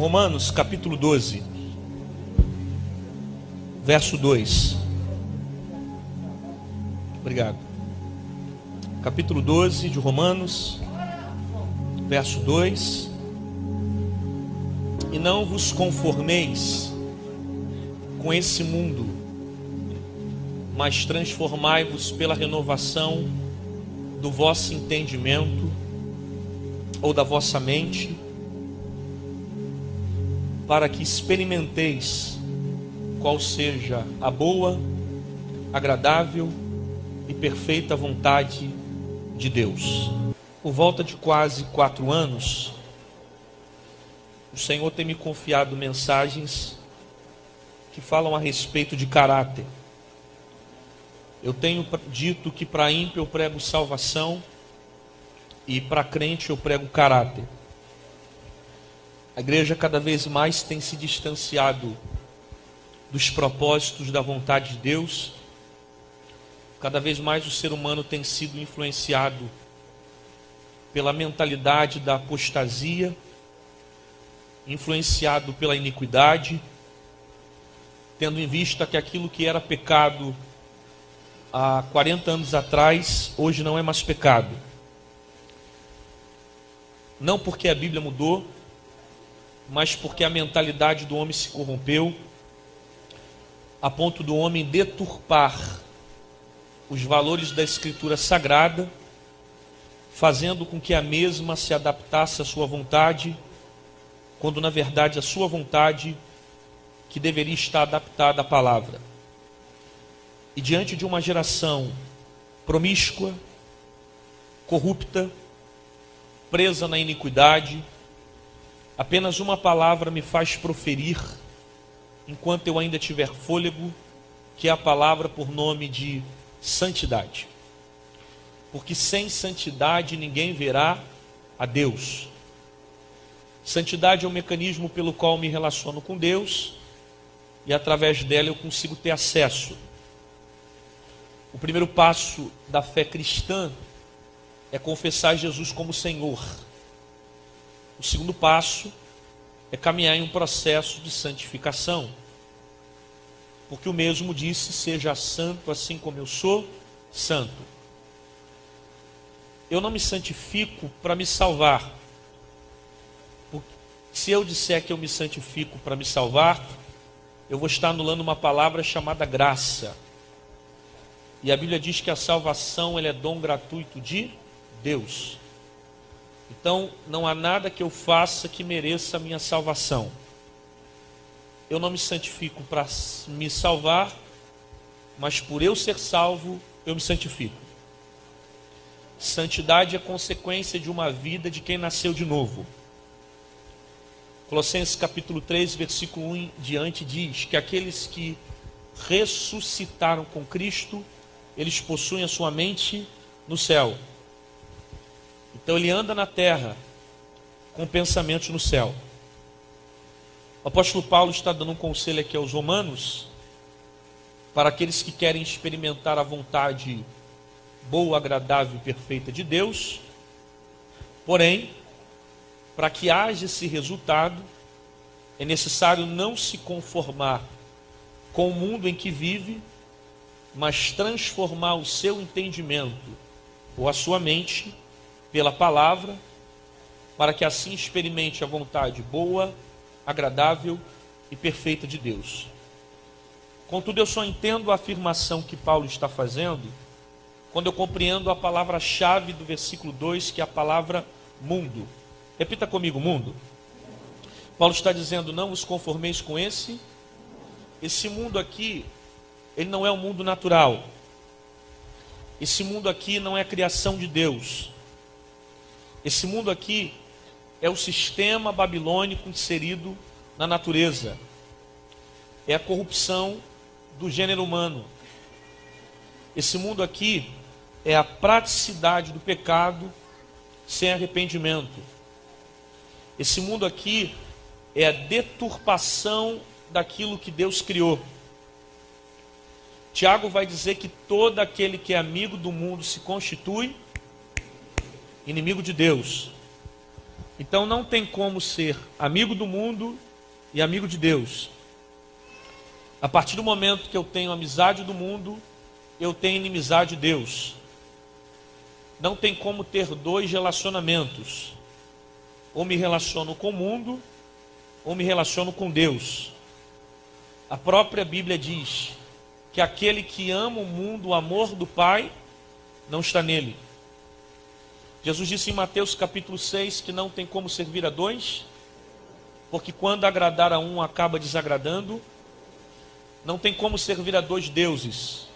Romanos capítulo 12, verso 2. Obrigado. Capítulo 12 de Romanos, verso 2. E não vos conformeis com esse mundo, mas transformai-vos pela renovação do vosso entendimento ou da vossa mente, para que experimenteis qual seja a boa, agradável e perfeita vontade de Deus. Por volta de quase 4 anos, o Senhor tem me confiado mensagens que falam a respeito de caráter. Eu tenho dito que para ímpio eu prego salvação e para crente eu prego caráter. A igreja cada vez mais tem se distanciado dos propósitos da vontade de Deus. Cada vez mais o ser humano tem sido influenciado pela mentalidade da apostasia, influenciado pela iniquidade, tendo em vista que aquilo que era pecado há 40 anos atrás, hoje não é mais pecado. Não porque a Bíblia mudou, mas porque a mentalidade do homem se corrompeu, a ponto do homem deturpar os valores da Escritura Sagrada, fazendo com que a mesma se adaptasse à sua vontade, quando na verdade a sua vontade que deveria estar adaptada à palavra. E diante de uma geração promíscua, corrupta, presa na iniquidade, apenas uma palavra me faz proferir, enquanto eu ainda tiver fôlego, que é a palavra por nome de santidade. Porque sem santidade ninguém verá a Deus. Santidade é o mecanismo pelo qual eu me relaciono com Deus e através dela eu consigo ter acesso. O primeiro passo da fé cristã é confessar Jesus como Senhor. O segundo passo é caminhar em um processo de santificação. Porque o mesmo disse: seja santo assim como eu sou santo. Eu não me santifico para me salvar. Porque se eu disser que eu me santifico para me salvar, eu vou estar anulando uma palavra chamada graça. E a Bíblia diz que a salvação ela é dom gratuito de Deus. Então, não há nada que eu faça que mereça a minha salvação. Eu não me santifico para me salvar, mas por eu ser salvo, eu me santifico. Santidade é consequência de uma vida de quem nasceu de novo. Colossenses capítulo 3, versículo 1 em diante diz que aqueles que ressuscitaram com Cristo, eles possuem a sua mente no céu. Então ele anda na terra com pensamentos no céu. O apóstolo Paulo está dando um conselho aqui aos romanos, para aqueles que querem experimentar a vontade boa, agradável e perfeita de Deus. Porém, para que haja esse resultado, é necessário não se conformar com o mundo em que vive, mas transformar o seu entendimento ou a sua mente pela palavra, para que assim experimente a vontade boa, agradável e perfeita de Deus. Contudo, eu só entendo a afirmação que Paulo está fazendo quando eu compreendo a palavra-chave do versículo 2, que é a palavra mundo. Repita comigo, mundo. Paulo está dizendo: não vos conformeis com esse mundo aqui, ele não é um mundo natural. Esse mundo aqui não é a criação de Deus. Esse mundo aqui é o sistema babilônico inserido na natureza. É a corrupção do gênero humano. Esse mundo aqui é a praticidade do pecado sem arrependimento. Esse mundo aqui é a deturpação daquilo que Deus criou. Tiago vai dizer que todo aquele que é amigo do mundo se constitui inimigo de Deus. Então não tem como ser amigo do mundo e amigo de Deus. A partir do momento que eu tenho amizade do mundo, eu tenho inimizade de Deus. Não tem como ter dois relacionamentos. Ou me relaciono com o mundo, ou me relaciono com Deus. A própria Bíblia diz que aquele que ama o mundo, o amor do Pai, não está nele. Jesus disse em Mateus capítulo 6 que não tem como servir a dois, porque quando agradar a um acaba desagradando. Não tem como servir a dois deuses.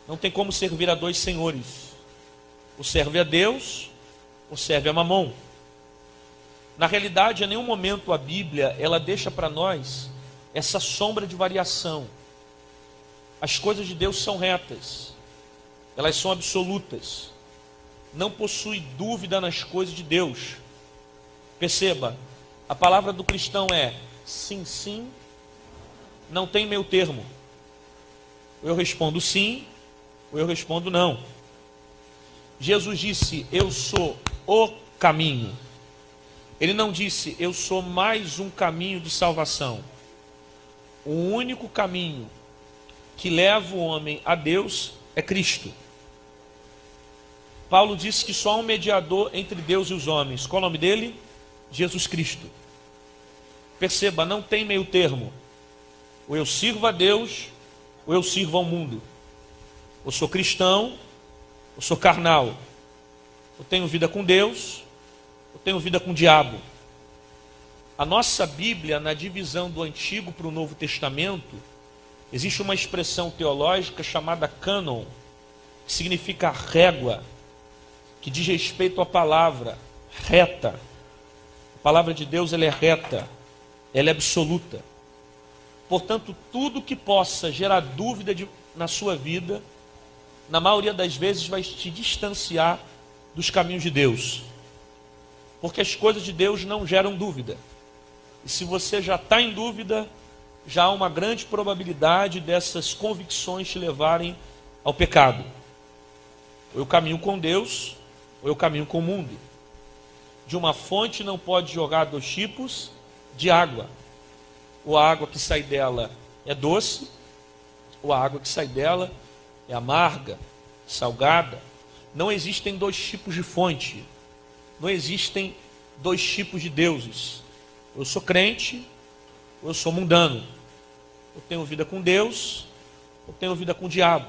Não tem como servir a dois senhores. Ou serve a Deus, ou serve a Mamon. Na realidade, em nenhum momento a Bíblia ela deixa para nós essa sombra de variação. As coisas de Deus são retas. Elas são absolutas. Não possui dúvida nas coisas de Deus. Perceba, a palavra do cristão é sim, sim, não tem meio termo. Ou eu respondo sim, ou eu respondo não. Jesus disse, eu sou o caminho. Ele não disse, eu sou mais um caminho de salvação. O único caminho que leva o homem a Deus é Cristo. Paulo disse que só há um mediador entre Deus e os homens. Qual é o nome dele? Jesus Cristo. Perceba, não tem meio termo. Ou eu sirvo a Deus, ou eu sirvo ao mundo. Ou sou cristão, ou sou carnal. Eu tenho vida com Deus, eu tenho vida com o diabo. A nossa Bíblia, na divisão do Antigo para o Novo Testamento, existe uma expressão teológica chamada cânon, que significa régua, que diz respeito à palavra reta. A palavra de Deus ela é reta, ela é absoluta. Portanto, tudo que possa gerar dúvida na sua vida, na maioria das vezes vai te distanciar dos caminhos de Deus. Porque as coisas de Deus não geram dúvida. E se você já está em dúvida, já há uma grande probabilidade dessas convicções te levarem ao pecado. Ou eu caminho com Deus, ou eu caminho com o mundo. De uma fonte não pode jogar dois tipos de água. Ou a água que sai dela é doce, ou a água que sai dela é amarga, salgada. Não existem dois tipos de fonte. Não existem dois tipos de deuses. Eu sou crente, ou eu sou mundano. Eu tenho vida com Deus, eu tenho vida com o diabo.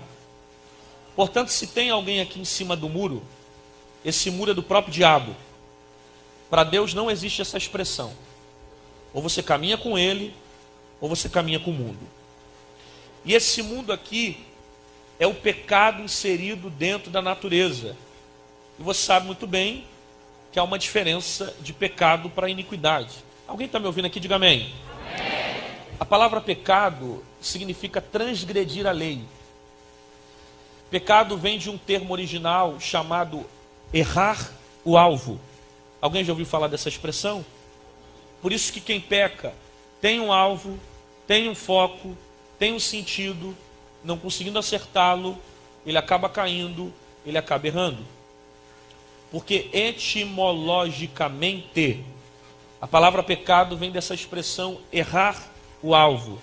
Portanto, se tem alguém aqui em cima do muro, esse muro é do próprio diabo. Para Deus não existe essa expressão. Ou você caminha com ele, ou você caminha com o mundo. E esse mundo aqui é o pecado inserido dentro da natureza. E você sabe muito bem que há uma diferença de pecado para iniquidade. Alguém está me ouvindo aqui? Diga amém. Amém. A palavra pecado significa transgredir a lei. Pecado vem de um termo original chamado errar o alvo. Alguém já ouviu falar dessa expressão? Por isso que quem peca tem um alvo, tem um foco, tem um sentido, não conseguindo acertá-lo, ele acaba caindo, ele acaba errando. Porque etimologicamente, a palavra pecado vem dessa expressão errar o alvo.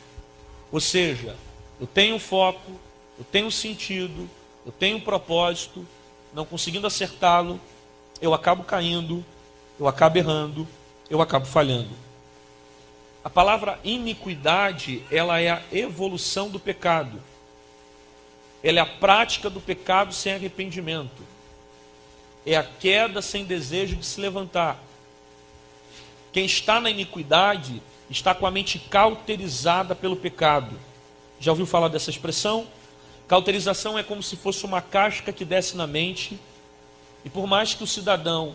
Ou seja, eu tenho um foco, eu tenho um sentido, eu tenho um propósito, não conseguindo acertá-lo, eu acabo caindo, eu acabo errando, eu acabo falhando. A palavra iniquidade, ela é a evolução do pecado. Ela é a prática do pecado sem arrependimento. É a queda sem desejo de se levantar. Quem está na iniquidade está com a mente cauterizada pelo pecado. Já ouviu falar dessa expressão? Cauterização é como se fosse uma casca que desce na mente, e por mais que o cidadão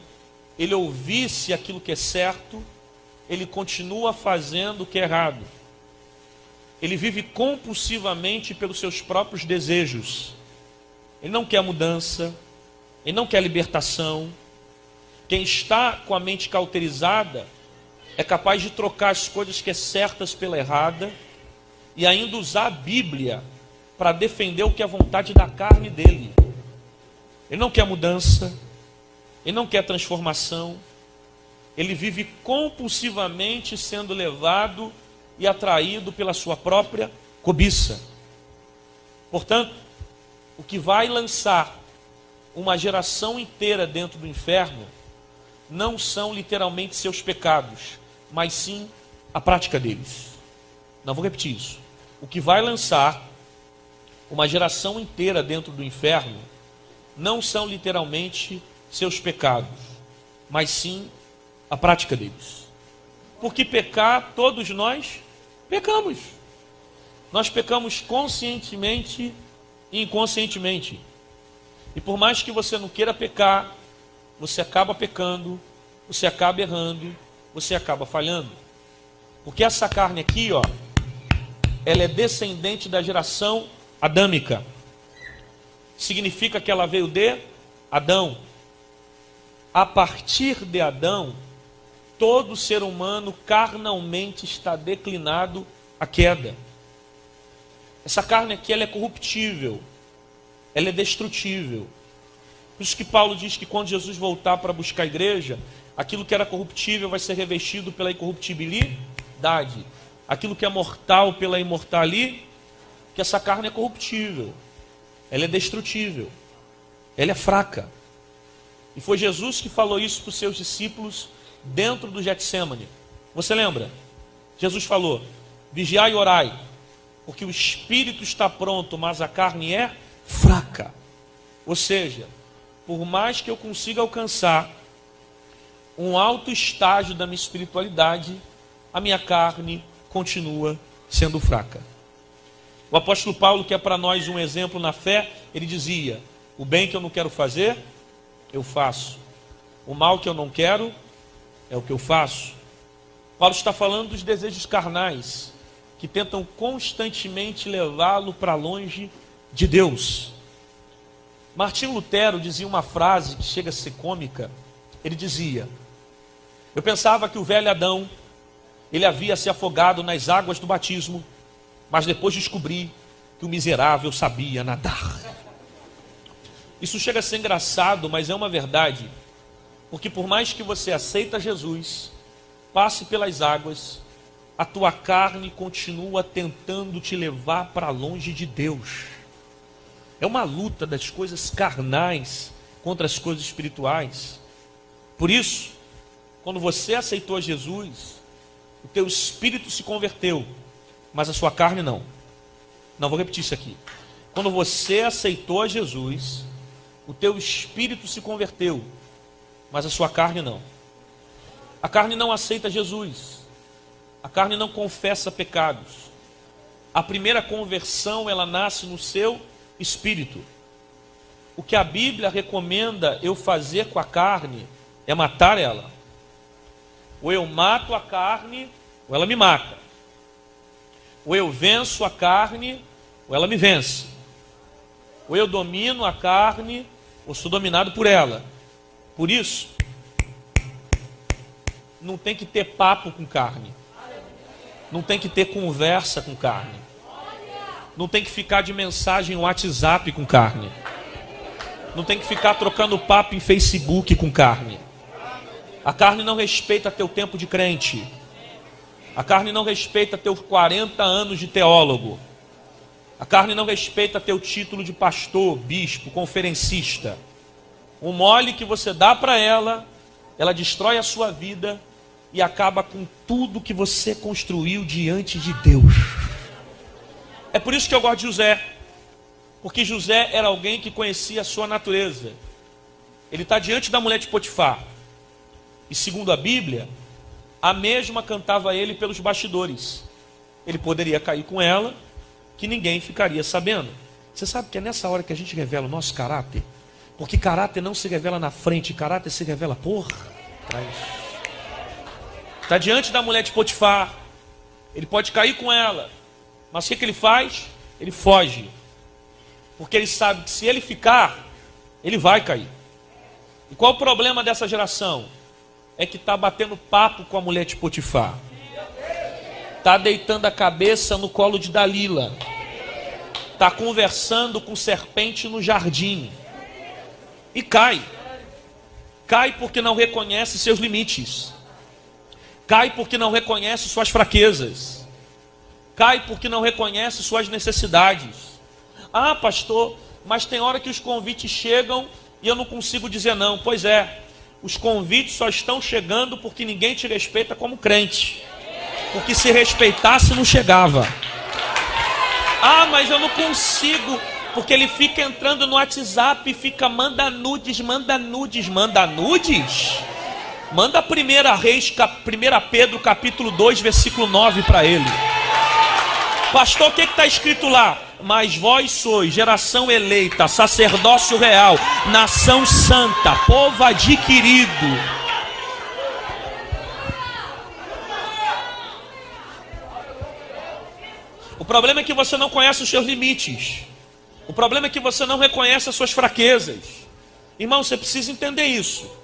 ele ouvisse aquilo que é certo, ele continua fazendo o que é errado. Ele vive compulsivamente pelos seus próprios desejos. Ele não quer mudança, ele não quer libertação. Quem está com a mente cauterizada é capaz de trocar as coisas que é certas pela errada e ainda usar a Bíblia para defender o que é vontade da carne dele. Ele não quer mudança, ele não quer transformação, ele vive compulsivamente sendo levado e atraído pela sua própria cobiça. Portanto, o que vai lançar uma geração inteira dentro do inferno não são literalmente seus pecados, mas sim a prática deles. Não vou repetir isso. O que vai lançar uma geração inteira dentro do inferno não são literalmente seus pecados, mas sim a prática deles. Porque pecar, todos nós pecamos. Nós pecamos conscientemente e inconscientemente. E por mais que você não queira pecar, você acaba pecando, você acaba errando, você acaba falhando. Porque essa carne aqui, ó, ela é descendente da geração adâmica. Significa que ela veio de Adão. A partir de Adão, todo ser humano carnalmente está declinado à queda. Essa carne aqui, ela é corruptível, ela é destrutível. Por isso que Paulo diz que quando Jesus voltar para buscar a igreja, aquilo que era corruptível vai ser revestido pela incorruptibilidade. Aquilo que é mortal pela imortalidade, que essa carne é corruptível, ela é destrutível, ela é fraca. E foi Jesus que falou isso para os seus discípulos dentro do Getsêmani. Você lembra? Jesus falou: vigiai e orai, porque o espírito está pronto, mas a carne é fraca. Ou seja, por mais que eu consiga alcançar um alto estágio da minha espiritualidade, a minha carne continua sendo fraca. O apóstolo Paulo, que é para nós um exemplo na fé, ele dizia: o bem que eu não quero fazer, eu faço. O mal que eu não quero, é o que eu faço. Paulo está falando dos desejos carnais, que tentam constantemente levá-lo para longe de Deus. Martinho Lutero dizia uma frase que chega a ser cômica. Ele dizia: eu pensava que o velho Adão, ele havia se afogado nas águas do batismo, mas depois descobri que o miserável sabia nadar. Isso chega a ser engraçado, mas é uma verdade. Porque por mais que você aceita Jesus, passe pelas águas, a tua carne continua tentando te levar para longe de Deus. É uma luta das coisas carnais contra as coisas espirituais. Por isso, quando você aceitou Jesus, o teu espírito se converteu, mas a sua carne não. Não, vou repetir isso aqui. Quando você aceitou a Jesus, o teu espírito se converteu, mas a sua carne não. A carne não aceita Jesus. A carne não confessa pecados. A primeira conversão, ela nasce no seu espírito. O que a Bíblia recomenda eu fazer com a carne é matar ela. Ou eu mato a carne, ou ela me mata. Ou eu venço a carne, ou ela me vence. Ou eu domino a carne, ou sou dominado por ela. Por isso, não tem que ter papo com carne. Não tem que ter conversa com carne. Não tem que ficar de mensagem no WhatsApp com carne. Não tem que ficar trocando papo em Facebook com carne. A carne não respeita teu tempo de crente. A carne não respeita teus 40 anos de teólogo. A carne não respeita teu título de pastor, bispo, conferencista. O mole que você dá para ela, ela destrói a sua vida e acaba com tudo que você construiu diante de Deus. É por isso que eu gosto de José. Porque José era alguém que conhecia a sua natureza. Ele está diante da mulher de Potifar. E segundo a Bíblia, a mesma cantava ele pelos bastidores. Ele poderia cair com ela, que ninguém ficaria sabendo. Você sabe que é nessa hora que a gente revela o nosso caráter? Porque caráter não se revela na frente, caráter se revela por trás. Está diante da mulher de Potifar. Ele pode cair com ela. Mas o que ele faz? Ele foge. Porque ele sabe que se ele ficar, ele vai cair. E qual o problema dessa geração? É que está batendo papo com a mulher de Potifar. Está deitando a cabeça no colo de Dalila. Está conversando com serpente no jardim. E cai. Cai porque não reconhece seus limites. Cai porque não reconhece suas fraquezas. Cai porque não reconhece suas necessidades. Ah, pastor, mas tem hora que os convites chegam e eu não consigo dizer não. Pois é, os convites só estão chegando porque ninguém te respeita como crente. Porque se respeitasse não chegava. Ah, mas eu não consigo, porque ele fica entrando no WhatsApp e fica manda nudes, manda nudes, manda nudes. Manda 1 Pedro capítulo 2, versículo 9 para ele. Pastor, o que está escrito lá? Mas vós sois geração eleita, sacerdócio real, nação santa, povo adquirido. O problema é que você não conhece os seus limites. O problema é que você não reconhece as suas fraquezas. Irmão, você precisa entender isso.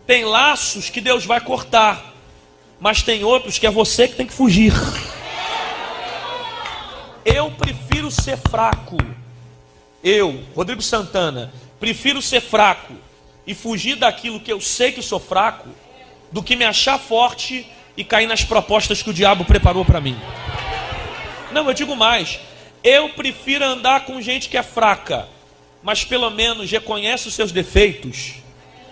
Tem laços que Deus vai cortar, mas tem outros que é você que tem que fugir. Eu prefiro ser fraco. Eu, Rodrigo Santana, prefiro ser fraco e fugir daquilo que eu sei que sou fraco, do que me achar forte e cair nas propostas que o diabo preparou para mim. Não, eu digo mais. Eu prefiro andar com gente que é fraca, mas pelo menos reconhece os seus defeitos,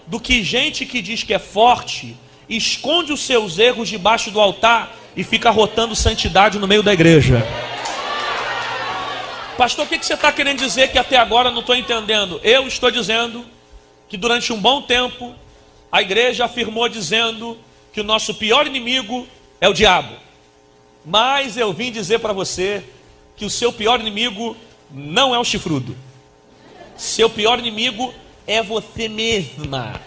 do que gente que diz que é forte, esconde os seus erros debaixo do altar e fica rotando santidade no meio da igreja. Pastor, o que você está querendo dizer que até agora não estou entendendo? Eu estou dizendo que durante um bom tempo a igreja afirmou dizendo que o nosso pior inimigo é o diabo. Mas eu vim dizer para você que o seu pior inimigo não é o chifrudo. Seu pior inimigo é você mesma.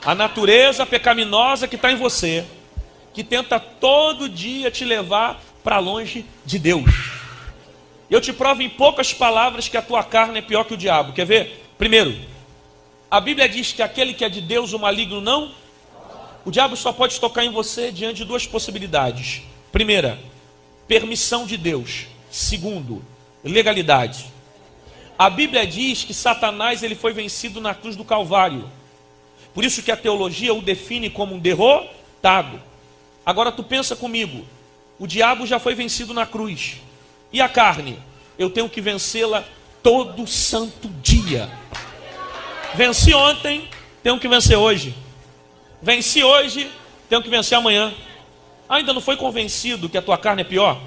A natureza pecaminosa que está em você, que tenta todo dia te levar para longe de Deus. Eu te provo em poucas palavras que a tua carne é pior que o diabo. Quer ver? Primeiro, a Bíblia diz que aquele que é de Deus, o maligno não. O diabo só pode tocar em você diante de duas possibilidades. Primeira, permissão de Deus. Segundo, legalidade. A Bíblia diz que Satanás ele foi vencido na cruz do Calvário. Por isso que a teologia o define como um derrotado. Agora tu pensa comigo, o diabo já foi vencido na cruz. E a carne? Eu tenho que vencê-la todo santo dia. Venci ontem, tenho que vencer hoje. Venci hoje, tenho que vencer amanhã. Ainda não foi convencido que a tua carne é pior?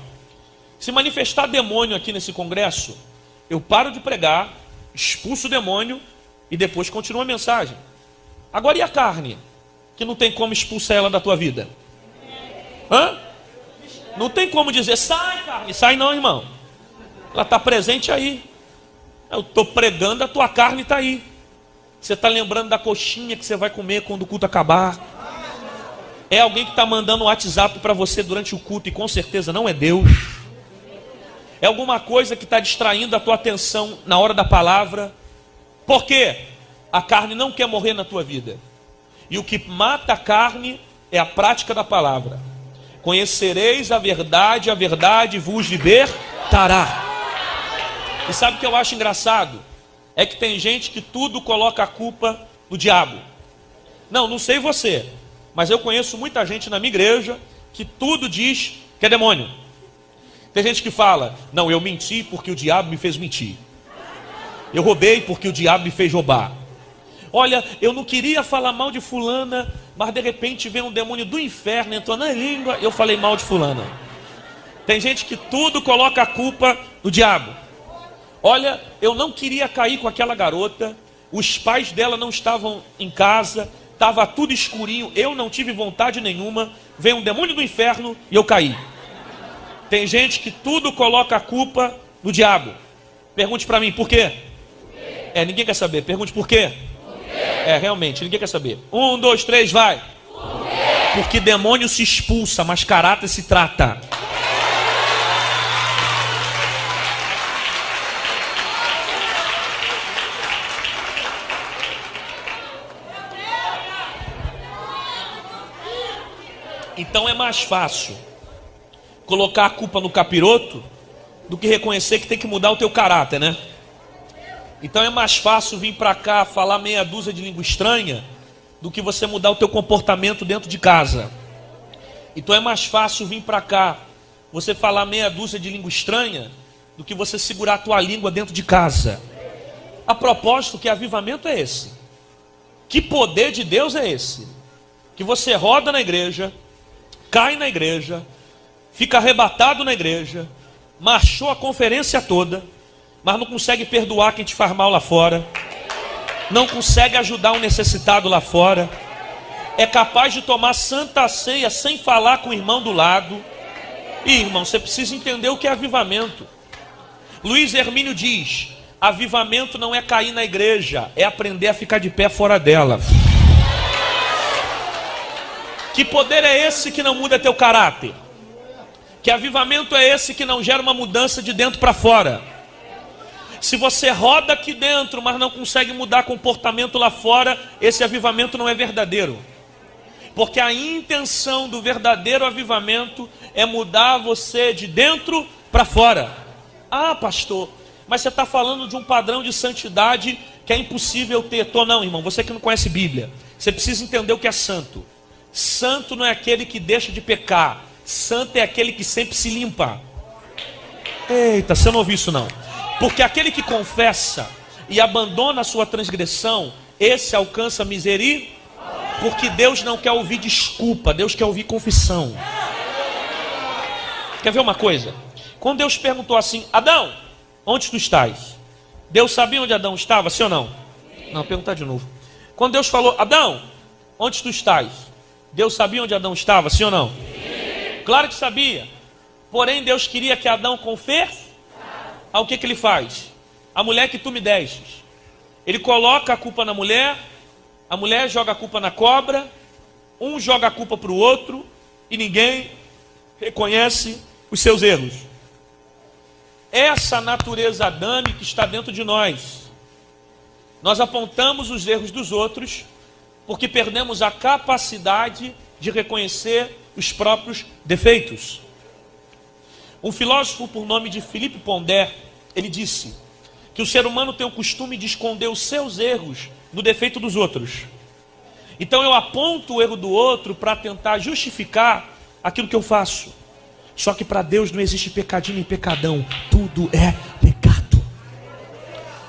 Se manifestar demônio aqui nesse congresso, eu paro de pregar, expulso o demônio e depois continuo a mensagem. Agora e a carne? Que não tem como expulsar ela da tua vida? Hã? Não tem como dizer, sai carne, sai não, irmão. Ela está presente aí. Eu estou pregando, a tua carne está aí. Você está lembrando da coxinha que você vai comer quando o culto acabar. É alguém que está mandando um WhatsApp para você durante o culto e com certeza não é Deus. É alguma coisa que está distraindo a tua atenção na hora da palavra. Por quê? A carne não quer morrer na tua vida. E o que mata a carne é a prática da palavra. Conhecereis a verdade vos libertará. E sabe o que eu acho engraçado? É que tem gente que tudo coloca a culpa no diabo. Não sei você, mas eu conheço muita gente na minha igreja que tudo diz que é demônio. Tem gente que fala, não, eu menti porque o diabo me fez mentir. Eu roubei porque o diabo me fez roubar. Olha, eu não queria falar mal de fulana, mas de repente veio um demônio do inferno, entrou na língua, eu falei mal de fulana. Tem gente que tudo coloca a culpa no diabo. Olha, eu não queria cair com aquela garota, os pais dela não estavam em casa, estava tudo escurinho, eu não tive vontade nenhuma, veio um demônio do inferno e eu caí. Tem gente que tudo coloca a culpa no diabo. Pergunte para mim, por quê? Ninguém quer saber. Pergunte por quê? Realmente, ninguém quer saber. 1, 2, 3, vai. Porque demônio se expulsa, mas caráter se trata. Então é mais fácil colocar a culpa no capiroto do que reconhecer que tem que mudar o teu caráter, né? Então é mais fácil vir para cá falar meia dúzia de língua estranha do que você mudar o teu comportamento dentro de casa. Então é mais fácil vir para cá, você falar meia dúzia de língua estranha, do que você segurar a tua língua dentro de casa. A propósito, que avivamento é esse? Que poder de Deus é esse? Que você roda na igreja, cai na igreja, fica arrebatado na igreja, marchou a conferência toda, mas não consegue perdoar quem te faz mal lá fora, não consegue ajudar um necessitado lá fora, é capaz de tomar santa ceia sem falar com o irmão do lado. E irmão, você precisa entender o que é avivamento. Luiz Hermínio diz: avivamento não é cair na igreja, é aprender a ficar de pé fora dela. Que poder é esse que não muda teu caráter? Que avivamento é esse que não gera uma mudança de dentro para fora? Se você roda aqui dentro, mas não consegue mudar comportamento lá fora, esse avivamento não é verdadeiro. Porque a intenção do verdadeiro avivamento é mudar você de dentro para fora. Ah, pastor, mas você está falando de um padrão de santidade que é impossível ter. Não, irmão, você que não conhece Bíblia, você precisa entender o que é santo. Santo não é aquele que deixa de pecar. Santo é aquele que sempre se limpa. Eita, você não ouviu isso não? Porque aquele que confessa e abandona a sua transgressão, esse alcança misericórdia. Porque Deus não quer ouvir desculpa, Deus quer ouvir confissão. Quer ver uma coisa? Quando Deus perguntou assim: Adão, onde tu estás? Deus sabia onde Adão estava, sim ou não? Não, perguntar de novo. Quando Deus falou: Adão, onde tu estás? Deus sabia onde Adão estava, sim ou não? Sim. Claro que sabia. Porém Deus queria que Adão confessasse. Ao que ele faz? A mulher que tu me destes. Ele coloca a culpa na mulher, a mulher joga a culpa na cobra, um joga a culpa para o outro, e ninguém reconhece os seus erros. Essa natureza adâmica está dentro de nós. Nós apontamos os erros dos outros, porque perdemos a capacidade de reconhecer os próprios defeitos. Um filósofo por nome de Philippe Ponder, ele disse que o ser humano tem o costume de esconder os seus erros no defeito dos outros. Então eu aponto o erro do outro para tentar justificar aquilo que eu faço. Só que para Deus não existe pecadinho nem pecadão, tudo é pecado.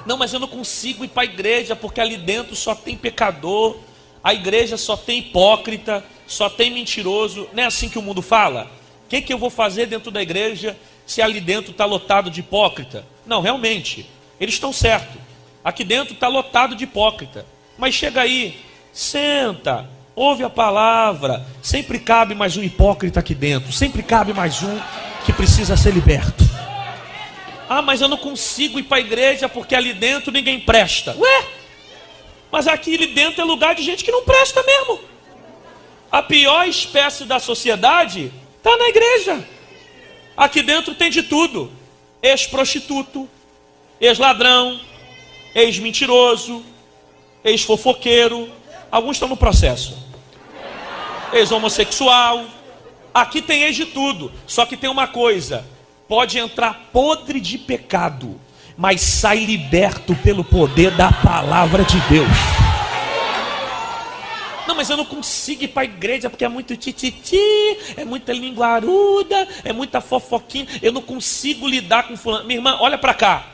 Não, mas eu não consigo ir para a igreja porque ali dentro só tem pecador, a igreja só tem hipócrita, só tem mentiroso. Não é assim que o mundo fala? O que eu vou fazer dentro da igreja se ali dentro está lotado de hipócrita? Não, realmente, eles estão certos. Aqui dentro está lotado de hipócrita. Mas chega aí, senta, ouve a palavra. Sempre cabe mais um hipócrita aqui dentro. Sempre cabe mais um que precisa ser liberto. Ah, mas eu não consigo ir para a igreja porque ali dentro ninguém presta. Ué, mas aqui ali dentro é lugar de gente que não presta mesmo. A pior espécie da sociedade está na igreja. Aqui dentro tem de tudo: ex-prostituto, ex-ladrão, ex-mentiroso, ex-fofoqueiro. Alguns estão no processo. Ex-homossexual. Aqui tem ex de tudo. Só que tem uma coisa: pode entrar podre de pecado, mas sai liberto pelo poder da palavra de Deus. Não, mas eu não consigo ir para a igreja porque é muito tititi, é muita linguaruda, é muita fofoquinha. Eu não consigo lidar com fulano. Minha irmã, olha para cá.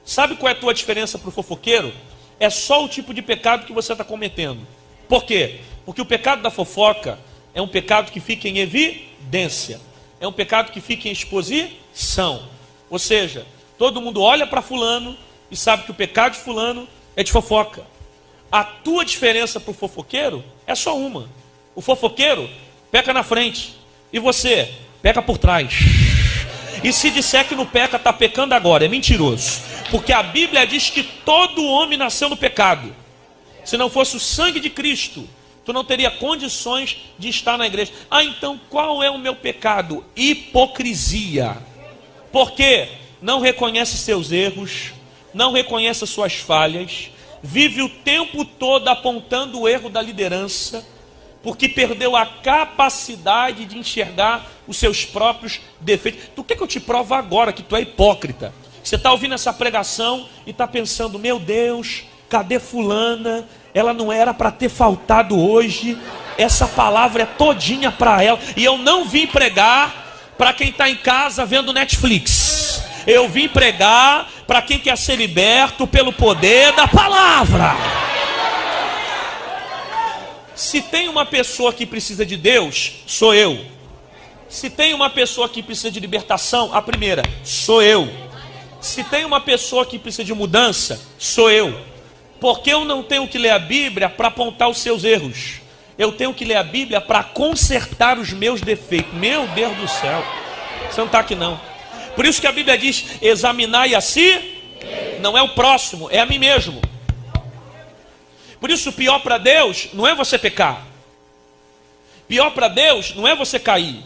Sabe qual é a tua diferença para o fofoqueiro? É só o tipo de pecado que você está cometendo. Por quê? Porque o pecado da fofoca é um pecado que fica em evidência. É um pecado que fica em exposição. Ou seja, todo mundo olha para fulano e sabe que o pecado de fulano é de fofoca. A tua diferença para o fofoqueiro é só uma. O fofoqueiro peca na frente e você peca por trás. E se disser que não peca, está pecando agora, é mentiroso. Porque a Bíblia diz que todo homem nasceu no pecado. Se não fosse o sangue de Cristo, tu não teria condições de estar na igreja. Ah, então qual é o meu pecado? Hipocrisia. Porque não reconhece seus erros, não reconhece as suas falhas, vive o tempo todo apontando o erro da liderança, porque perdeu a capacidade de enxergar os seus próprios defeitos. Tu quer que eu te provo agora que tu é hipócrita? Você está ouvindo essa pregação e está pensando: meu Deus, cadê fulana? Ela não era para ter faltado hoje. Essa palavra é todinha para ela. E eu não vim pregar para quem está em casa vendo Netflix. Eu vim pregar para quem quer ser liberto pelo poder da palavra. Se tem uma pessoa que precisa de Deus, sou eu. Se tem uma pessoa que precisa de libertação, a primeira, sou eu. Se tem uma pessoa que precisa de mudança, sou eu. Porque eu não tenho que ler a Bíblia para apontar os seus erros. Eu tenho que ler a Bíblia para consertar os meus defeitos. Meu Deus do céu. Você não está aqui não. Por isso que a Bíblia diz, examinai a si, não é o próximo, é a mim mesmo. Por isso, pior para Deus não é você pecar. Pior para Deus não é você cair.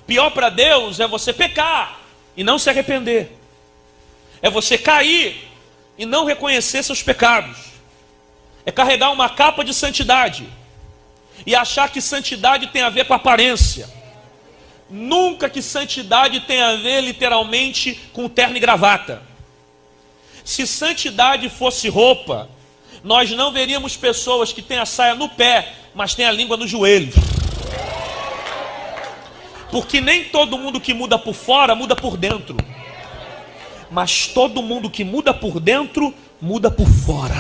Pior para Deus é você pecar e não se arrepender. É você cair e não reconhecer seus pecados. É carregar uma capa de santidade e achar que santidade tem a ver com aparência. Nunca que santidade tem a ver literalmente com terno e gravata. Se santidade fosse roupa, nós não veríamos pessoas que têm a saia no pé, mas têm a língua no joelho. Porque nem todo mundo que muda por fora, muda por dentro. Mas todo mundo que muda por dentro, muda por fora.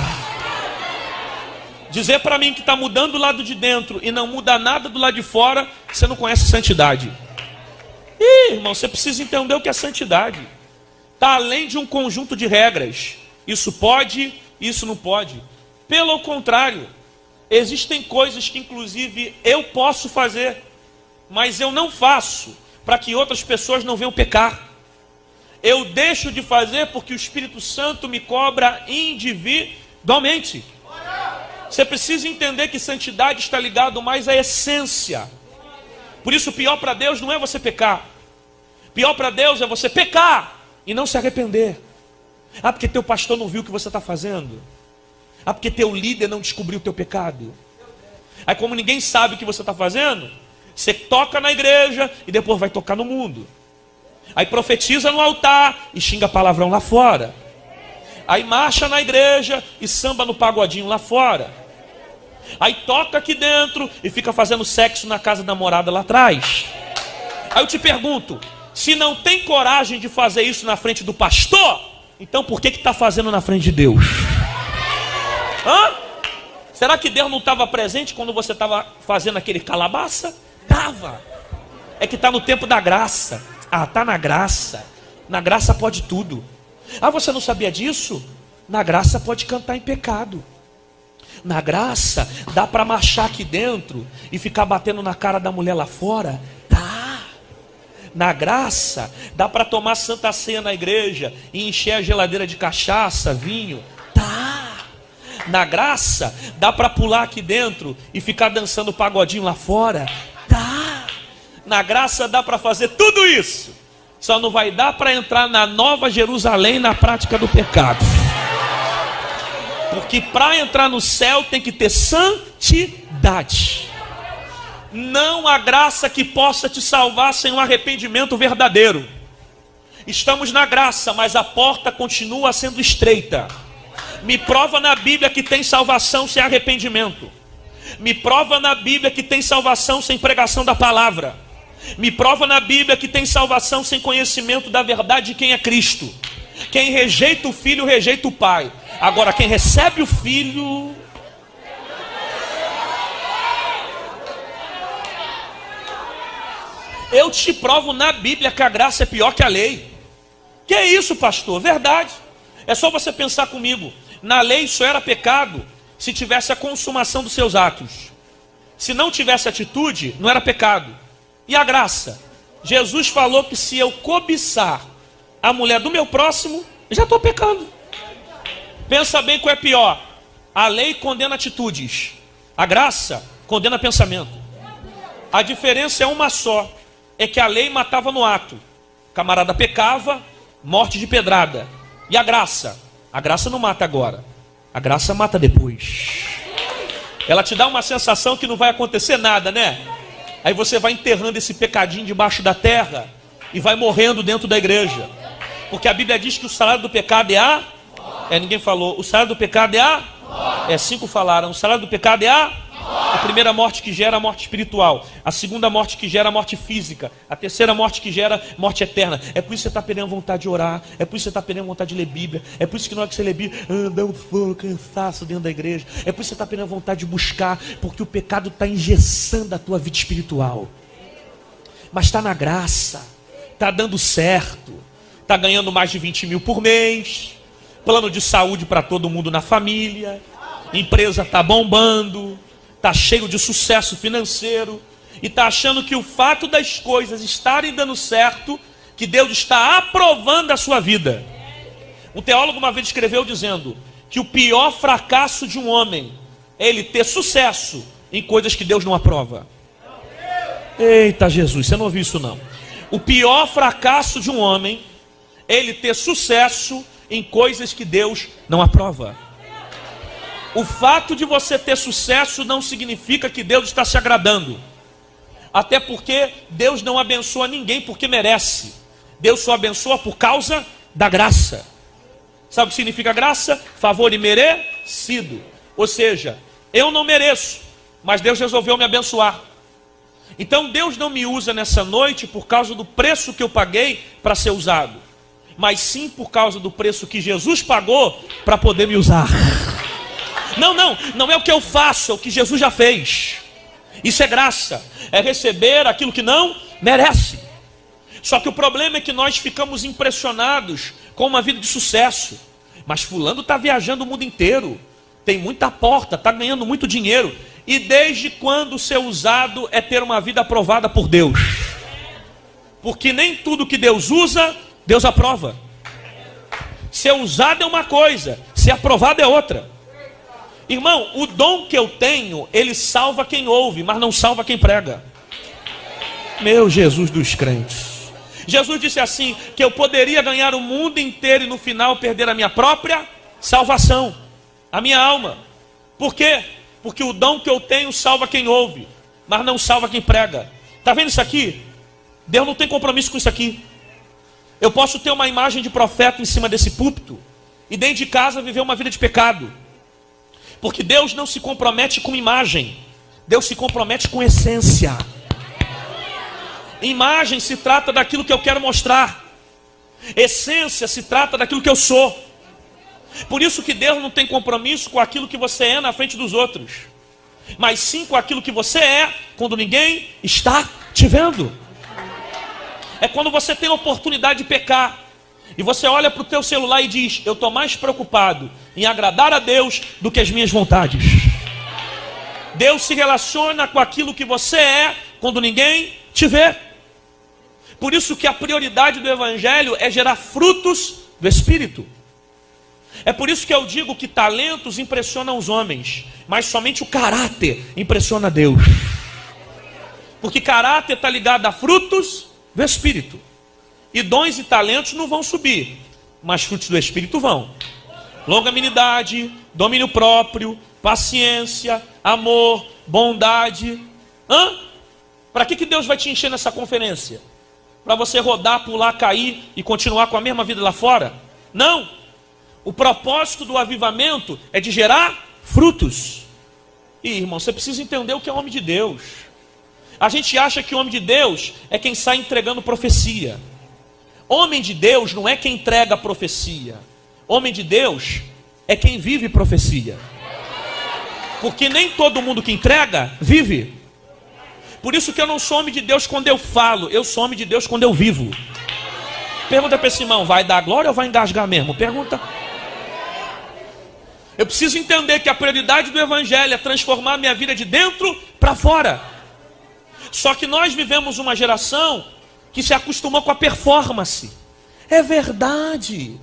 Dizer para mim que está mudando do lado de dentro e não muda nada do lado de fora, você não conhece santidade. Ih, irmão, você precisa entender o que é santidade. Está além de um conjunto de regras. Isso pode, isso não pode. Pelo contrário, existem coisas que inclusive eu posso fazer, mas eu não faço para que outras pessoas não venham pecar. Eu deixo de fazer porque o Espírito Santo me cobra individualmente. Você precisa entender que santidade está ligado mais à essência. Por isso, pior para Deus não é você pecar. Pior para Deus é você pecar e não se arrepender. Ah, porque teu pastor não viu o que você está fazendo. Ah, porque teu líder não descobriu o teu pecado. Aí como ninguém sabe o que você está fazendo, você toca na igreja e depois vai tocar no mundo. Aí profetiza no altar e xinga palavrão lá fora. Aí marcha na igreja e samba no pagodinho lá fora. Aí toca aqui dentro e fica fazendo sexo na casa da namorada lá atrás. Aí eu te pergunto, se não tem coragem de fazer isso na frente do pastor, então por que está fazendo na frente de Deus? Hã? Será que Deus não estava presente quando você estava fazendo aquele calabaça? Estava. É que está no tempo da graça. Ah, está na graça. Na graça pode tudo. Ah, você não sabia disso? Na graça pode cantar em pecado. Na graça dá para marchar aqui dentro e ficar batendo na cara da mulher lá fora? Tá. Na graça dá para tomar santa ceia na igreja e encher a geladeira de cachaça, vinho? Tá. Na graça dá para pular aqui dentro e ficar dançando pagodinho lá fora? Tá. Na graça dá para fazer tudo isso. Só não vai dar para entrar na Nova Jerusalém na prática do pecado. Porque para entrar no céu tem que ter santidade. Não há graça que possa te salvar sem um arrependimento verdadeiro. Estamos na graça, mas a porta continua sendo estreita. Me prova na Bíblia que tem salvação sem arrependimento. Me prova na Bíblia que tem salvação sem pregação da palavra. Me prova na Bíblia que tem salvação sem conhecimento da verdade de quem é Cristo. Quem rejeita o Filho, rejeita o Pai. Agora, quem recebe o Filho... Eu te provo na Bíblia que a graça é pior que a lei. Que é isso, pastor? Verdade. É só você pensar comigo. Na lei só era pecado se tivesse a consumação dos seus atos. Se não tivesse atitude, não era pecado. E a graça? Jesus falou que se eu cobiçar a mulher do meu próximo, já estou pecando. Pensa bem qual é pior. A lei condena atitudes. A graça condena pensamento. A diferença é uma só. É que a lei matava no ato. O camarada pecava, morte de pedrada. E a graça? A graça não mata agora. A graça mata depois. Ela te dá uma sensação que não vai acontecer nada, né? Aí você vai enterrando esse pecadinho debaixo da terra e vai morrendo dentro da igreja. Porque a Bíblia diz que o salário do pecado é a... ninguém falou. O salário do pecado é a... Cinco falaram. O salário do pecado é a primeira morte, que gera a morte espiritual. A segunda morte, que gera a morte física. A terceira morte, que gera morte eterna. É por isso que você está perdendo vontade de orar. É por isso que você está perdendo vontade de ler Bíblia. É por isso que na hora que você lê Bíblia, dá um fogo, cansaço dentro da igreja. É por isso que você está perdendo vontade de buscar. Porque o pecado está engessando a tua vida espiritual. Mas está na graça. Está dando certo. Está ganhando mais de 20 mil por mês. Plano de saúde para todo mundo na família. Empresa está bombando. Está cheio de sucesso financeiro. E está achando que o fato das coisas estarem dando certo, que Deus está aprovando a sua vida. Um teólogo uma vez escreveu dizendo que o pior fracasso de um homem é ele ter sucesso em coisas que Deus não aprova. Eita Jesus, você não ouviu isso não. O pior fracasso de um homem é ele ter sucesso em coisas que Deus não aprova. O fato de você ter sucesso não significa que Deus está se agradando. Até porque Deus não abençoa ninguém porque merece. Deus só abençoa por causa da graça. Sabe o que significa graça? Favor imerecido. Ou seja, eu não mereço, mas Deus resolveu me abençoar. Então Deus não me usa nessa noite por causa do preço que eu paguei para ser usado, mas sim por causa do preço que Jesus pagou para poder me usar. Não é o que eu faço, é o que Jesus já fez. Isso é graça, é receber aquilo que não merece. Só que o problema é que nós ficamos impressionados com uma vida de sucesso. Mas fulano está viajando o mundo inteiro, tem muita porta, está ganhando muito dinheiro. E desde quando ser usado é ter uma vida aprovada por Deus? Porque nem tudo que Deus usa, Deus aprova. Ser usado é uma coisa, ser aprovado é outra. Irmão, o dom que eu tenho, ele salva quem ouve, mas não salva quem prega. Meu Jesus dos crentes. Jesus disse assim, que eu poderia ganhar o mundo inteiro e no final perder a minha própria salvação, a minha alma. Por quê? Porque o dom que eu tenho salva quem ouve, mas não salva quem prega. Está vendo isso aqui? Deus não tem compromisso com isso aqui. Eu posso ter uma imagem de profeta em cima desse púlpito e dentro de casa viver uma vida de pecado. Porque Deus não se compromete com imagem, Deus se compromete com essência. Imagem se trata daquilo que eu quero mostrar, essência se trata daquilo que eu sou. Por isso que Deus não tem compromisso com aquilo que você é na frente dos outros, mas sim com aquilo que você é quando ninguém está te vendo. É quando você tem a oportunidade de pecar e você olha para o teu celular e diz, eu estou mais preocupado em agradar a Deus do que as minhas vontades. Deus se relaciona com aquilo que você é quando ninguém te vê. Por isso que a prioridade do Evangelho é gerar frutos do Espírito. É por isso que eu digo que talentos impressionam os homens, mas somente o caráter impressiona Deus. Porque caráter está ligado a frutos do Espírito. E dons e talentos não vão subir, mas frutos do Espírito vão. Longanimidade, domínio próprio, paciência, amor, bondade. Para que Deus vai te encher nessa conferência? Para você rodar, pular, cair e continuar com a mesma vida lá fora? Não. O propósito do avivamento é de gerar frutos. E irmão, você precisa entender o que é homem de Deus. A gente acha que o homem de Deus é quem sai entregando profecia. Homem de Deus não é quem entrega a profecia. Homem de Deus é quem vive profecia. Porque nem todo mundo que entrega, vive. Por isso que eu não sou homem de Deus quando eu falo, eu sou homem de Deus quando eu vivo. Pergunta para esse irmão, vai dar glória ou vai engasgar mesmo? Pergunta. Eu preciso entender que a prioridade do Evangelho é transformar a minha vida de dentro para fora. Só que nós vivemos uma geração que se acostumou com a performance. É verdade.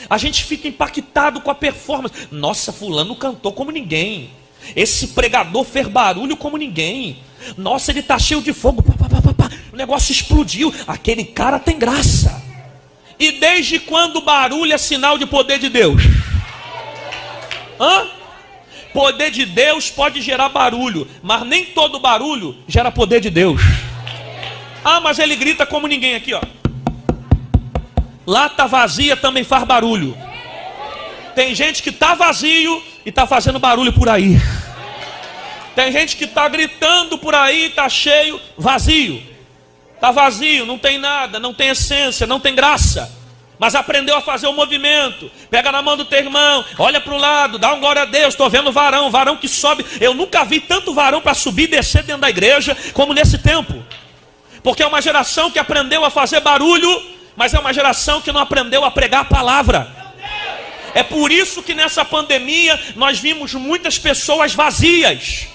A gente fica impactado com a performance. Nossa, fulano cantou como ninguém. Esse pregador fez barulho como ninguém. Nossa, ele está cheio de fogo. O negócio explodiu. Aquele cara tem graça. E desde quando o barulho é sinal de poder de Deus? Poder de Deus pode gerar barulho, mas nem todo barulho gera poder de Deus. Mas ele grita como ninguém aqui, ó. Lata vazia também faz barulho. Tem gente que está vazio e está fazendo barulho por aí. Tem gente que está gritando por aí, está cheio, vazio. Está vazio, não tem nada, não tem essência, não tem graça. Mas aprendeu a fazer o movimento. Pega na mão do teu irmão, olha para o lado, dá um glória a Deus. Estou vendo varão que sobe. Eu nunca vi tanto varão para subir e descer dentro da igreja como nesse tempo. Porque é uma geração que aprendeu a fazer barulho, mas é uma geração que não aprendeu a pregar a palavra. É por isso que nessa pandemia nós vimos muitas pessoas vazias.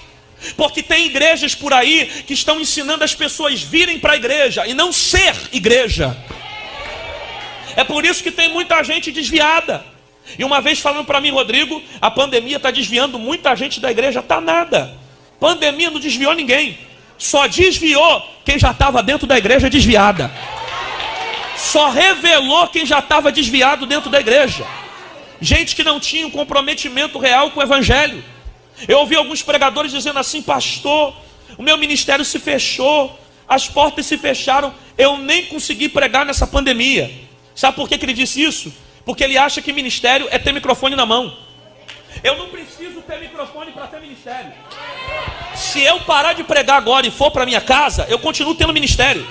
Porque tem igrejas por aí que estão ensinando as pessoas virem para a igreja e não ser igreja. É por isso que tem muita gente desviada. E uma vez falando para mim, Rodrigo, a pandemia está desviando muita gente da igreja. Está nada. Pandemia não desviou ninguém. Só desviou quem já estava dentro da igreja desviada. Só revelou quem já estava desviado dentro da igreja. Gente que não tinha um comprometimento real com o evangelho. Eu ouvi alguns pregadores dizendo assim: pastor, o meu ministério se fechou, as portas se fecharam, eu nem consegui pregar nessa pandemia. Sabe por que ele disse isso? Porque ele acha que ministério é ter microfone na mão. Eu não preciso ter microfone para ter ministério. Se eu parar de pregar agora e for para minha casa, eu continuo tendo ministério.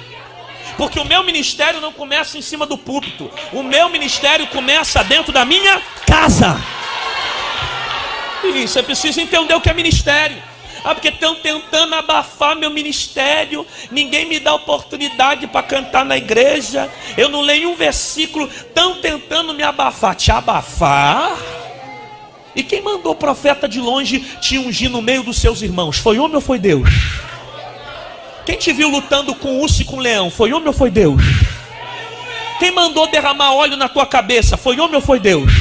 Porque o meu ministério não começa em cima do púlpito. O meu ministério começa dentro da minha casa. E você precisa entender o que é ministério. Porque estão tentando abafar meu ministério. Ninguém me dá oportunidade para cantar na igreja. Eu não leio um versículo. Estão tentando me abafar. Te abafar? E quem mandou o profeta de longe te ungir no meio dos seus irmãos? Foi homem ou foi Deus? Quem te viu lutando com urso e com leão? Foi homem ou foi Deus? Quem mandou derramar óleo na tua cabeça? Foi homem ou foi Deus?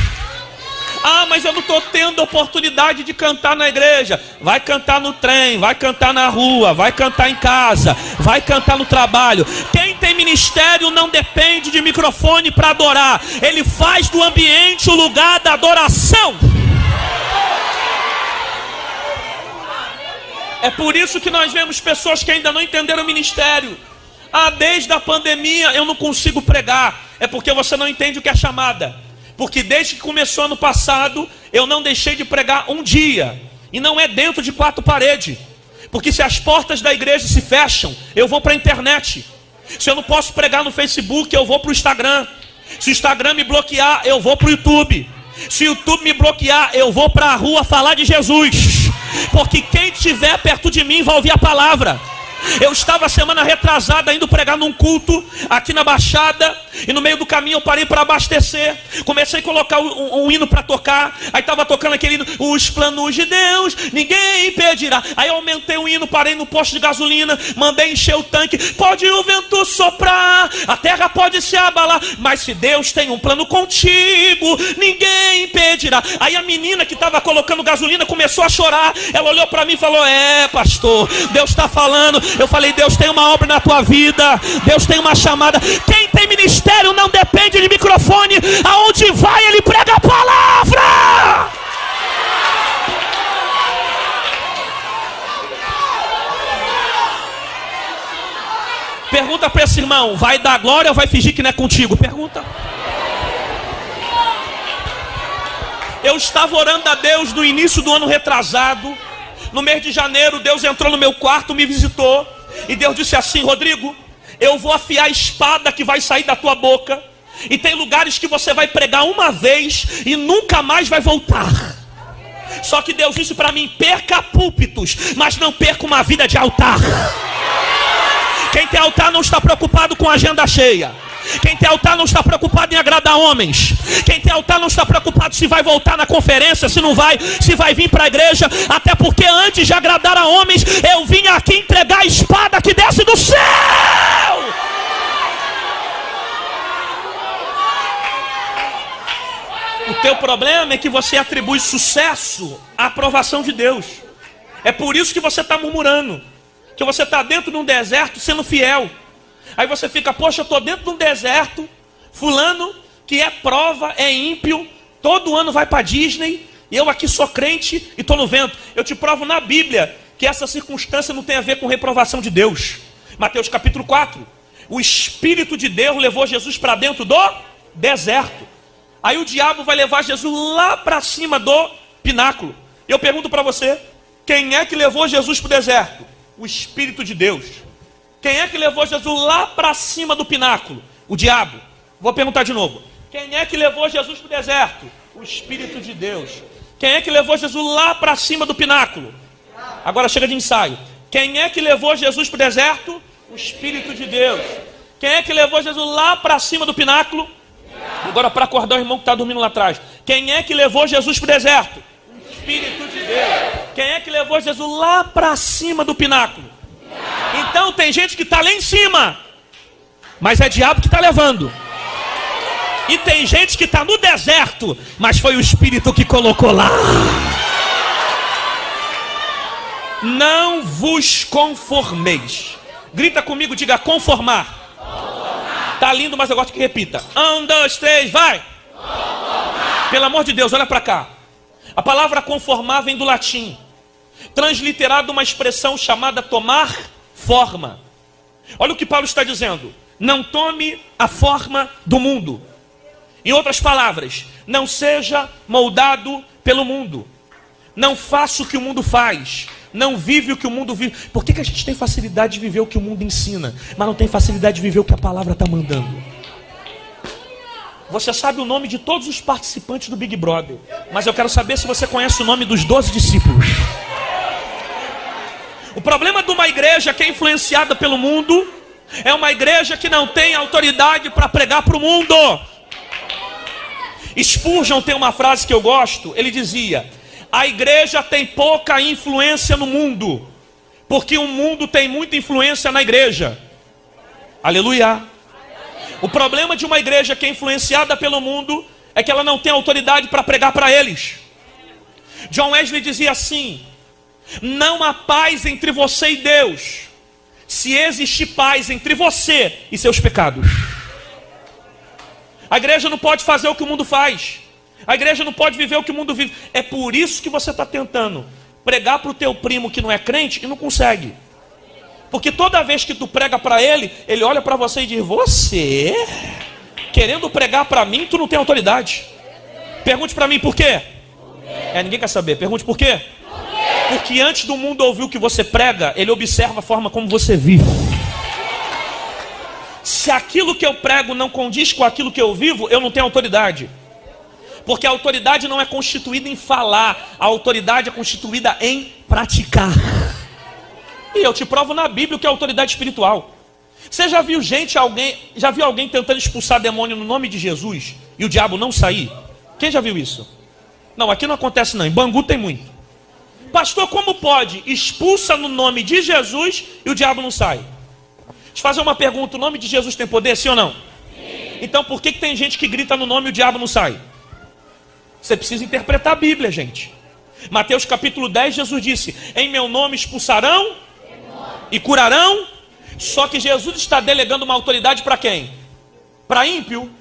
Ah, mas eu não estou tendo oportunidade de cantar na igreja. Vai cantar no trem, vai cantar na rua, vai cantar em casa, vai cantar no trabalho. Quem tem ministério não depende de microfone para adorar. Ele faz do ambiente o lugar da adoração. É por isso que nós vemos pessoas que ainda não entenderam o ministério. Ah, desde a pandemia eu não consigo pregar. É porque você não entende o que é chamada. Porque desde que começou ano passado, eu não deixei de pregar um dia. E não é dentro de 4 paredes. Porque se as portas da igreja se fecham, eu vou para a internet. Se eu não posso pregar no Facebook, eu vou para o Instagram. Se o Instagram me bloquear, eu vou para o YouTube. Se o YouTube me bloquear, eu vou para a rua falar de Jesus. Porque quem estiver perto de mim vai ouvir a palavra. Eu estava semana retrasada indo pregar num culto aqui na Baixada. E no meio do caminho eu parei para abastecer. Comecei a colocar um hino para tocar. Aí estava tocando aquele hino: os planos de Deus ninguém impedirá. Aí eu aumentei o hino, parei no posto de gasolina, mandei encher o tanque. Pode o vento soprar, a terra pode se abalar, mas se Deus tem um plano contigo, ninguém impedirá. Aí a menina que estava colocando gasolina começou a chorar. Ela olhou para mim e falou: é, pastor, Deus está falando. Eu falei: Deus tem uma obra na tua vida, Deus tem uma chamada. Quem tem ministério não depende de microfone. Aonde vai, ele prega a palavra. Pergunta para esse irmão: vai dar glória ou vai fingir que não é contigo? Pergunta. Eu estava orando a Deus no início do ano retrasado. No mês de janeiro, Deus entrou no meu quarto, me visitou. E Deus disse assim: Rodrigo, eu vou afiar a espada que vai sair da tua boca. E tem lugares que você vai pregar uma vez e nunca mais vai voltar. Só que Deus disse para mim: perca púlpitos, mas não perca uma vida de altar. Quem tem altar não está preocupado com a agenda cheia. Quem tem altar não está preocupado em agradar homens. Quem tem altar não está preocupado se vai voltar na conferência, se não vai, se vai vir para a igreja. Até porque antes de agradar a homens, eu vim aqui entregar a espada que desce do céu. O teu problema é que você atribui sucesso à aprovação de Deus. É por isso que você está murmurando, que você está dentro de um deserto sendo fiel. Aí você fica: poxa, eu estou dentro de um deserto. Fulano, que é prova, é ímpio, todo ano vai para Disney, e eu aqui sou crente e estou no vento. Eu te provo na Bíblia que essa circunstância não tem a ver com reprovação de Deus. Mateus capítulo 4. O Espírito de Deus levou Jesus para dentro do deserto. Aí o diabo vai levar Jesus lá para cima do pináculo. Eu pergunto para você, quem é que levou Jesus para o deserto? O Espírito de Deus. Quem é que levou Jesus lá para cima do pináculo? O diabo. Vou perguntar de novo. Quem é que levou Jesus para o deserto? O Espírito de Deus. Quem é que levou Jesus lá para cima do pináculo? Agora chega de ensaio. Quem é que levou Jesus para o deserto? O Espírito de Deus. Quem é que levou Jesus lá para cima do pináculo? Agora para acordar o irmão que está dormindo lá atrás. Quem é que levou Jesus para o deserto? O Espírito de Deus. Quem é que levou Jesus lá para cima do pináculo? Então tem gente que está lá em cima, mas é diabo que está levando. E tem gente que está no deserto, mas foi o Espírito que colocou lá. Não vos conformeis. Grita comigo, diga conformar. Tá lindo, mas eu gosto que repita. 1, 2, 3, vai. Conformar. Pelo amor de Deus, olha para cá. A palavra conformar vem do latim, transliterado uma expressão chamada tomar forma. Olha o que Paulo está dizendo. Não tome a forma do mundo. Em outras palavras, não seja moldado pelo mundo. Não faça o que o mundo faz. Não vive o que o mundo vive. Por que a gente tem facilidade de viver o que o mundo ensina, mas não tem facilidade de viver o que a palavra está mandando? Você sabe o nome de todos os participantes do Big Brother, mas eu quero saber se você conhece o nome dos 12 discípulos. O problema de uma igreja que é influenciada pelo mundo é uma igreja que não tem autoridade para pregar para o mundo. Spurgeon tem uma frase que eu gosto. Ele dizia: a igreja tem pouca influência no mundo, porque o mundo tem muita influência na igreja. Aleluia. O problema de uma igreja que é influenciada pelo mundo é que ela não tem autoridade para pregar para eles. John Wesley dizia assim: não há paz entre você e Deus, se existir paz entre você e seus pecados. A igreja não pode fazer o que o mundo faz. A igreja não pode viver o que o mundo vive. É por isso que você está tentando pregar para o teu primo que não é crente e não consegue. Porque toda vez que tu prega para ele, ele olha para você e diz: você, querendo pregar para mim, tu não tem autoridade. Pergunte para mim por quê? Ninguém quer saber. Pergunte por quê? Porque antes do mundo ouvir o que você prega, ele observa a forma como você vive. Se aquilo que eu prego não condiz com aquilo que eu vivo, eu não tenho autoridade. Porque a autoridade não é constituída em falar, a autoridade é constituída em praticar. E eu te provo na Bíblia o que é autoridade espiritual. Você já viu alguém tentando expulsar demônio no nome de Jesus e o diabo não sair? Quem já viu isso? Não, aqui não acontece não, em Bangu tem muito. Pastor, como pode? Expulsa no nome de Jesus e o diabo não sai. Deixa eu fazer uma pergunta: o nome de Jesus tem poder, sim ou não? Sim. Então por que tem gente que grita no nome e o diabo não sai? Você precisa interpretar a Bíblia, gente. Mateus capítulo 10, Jesus disse: em meu nome expulsarão e curarão. Só que Jesus está delegando uma autoridade para quem? Para ímpio?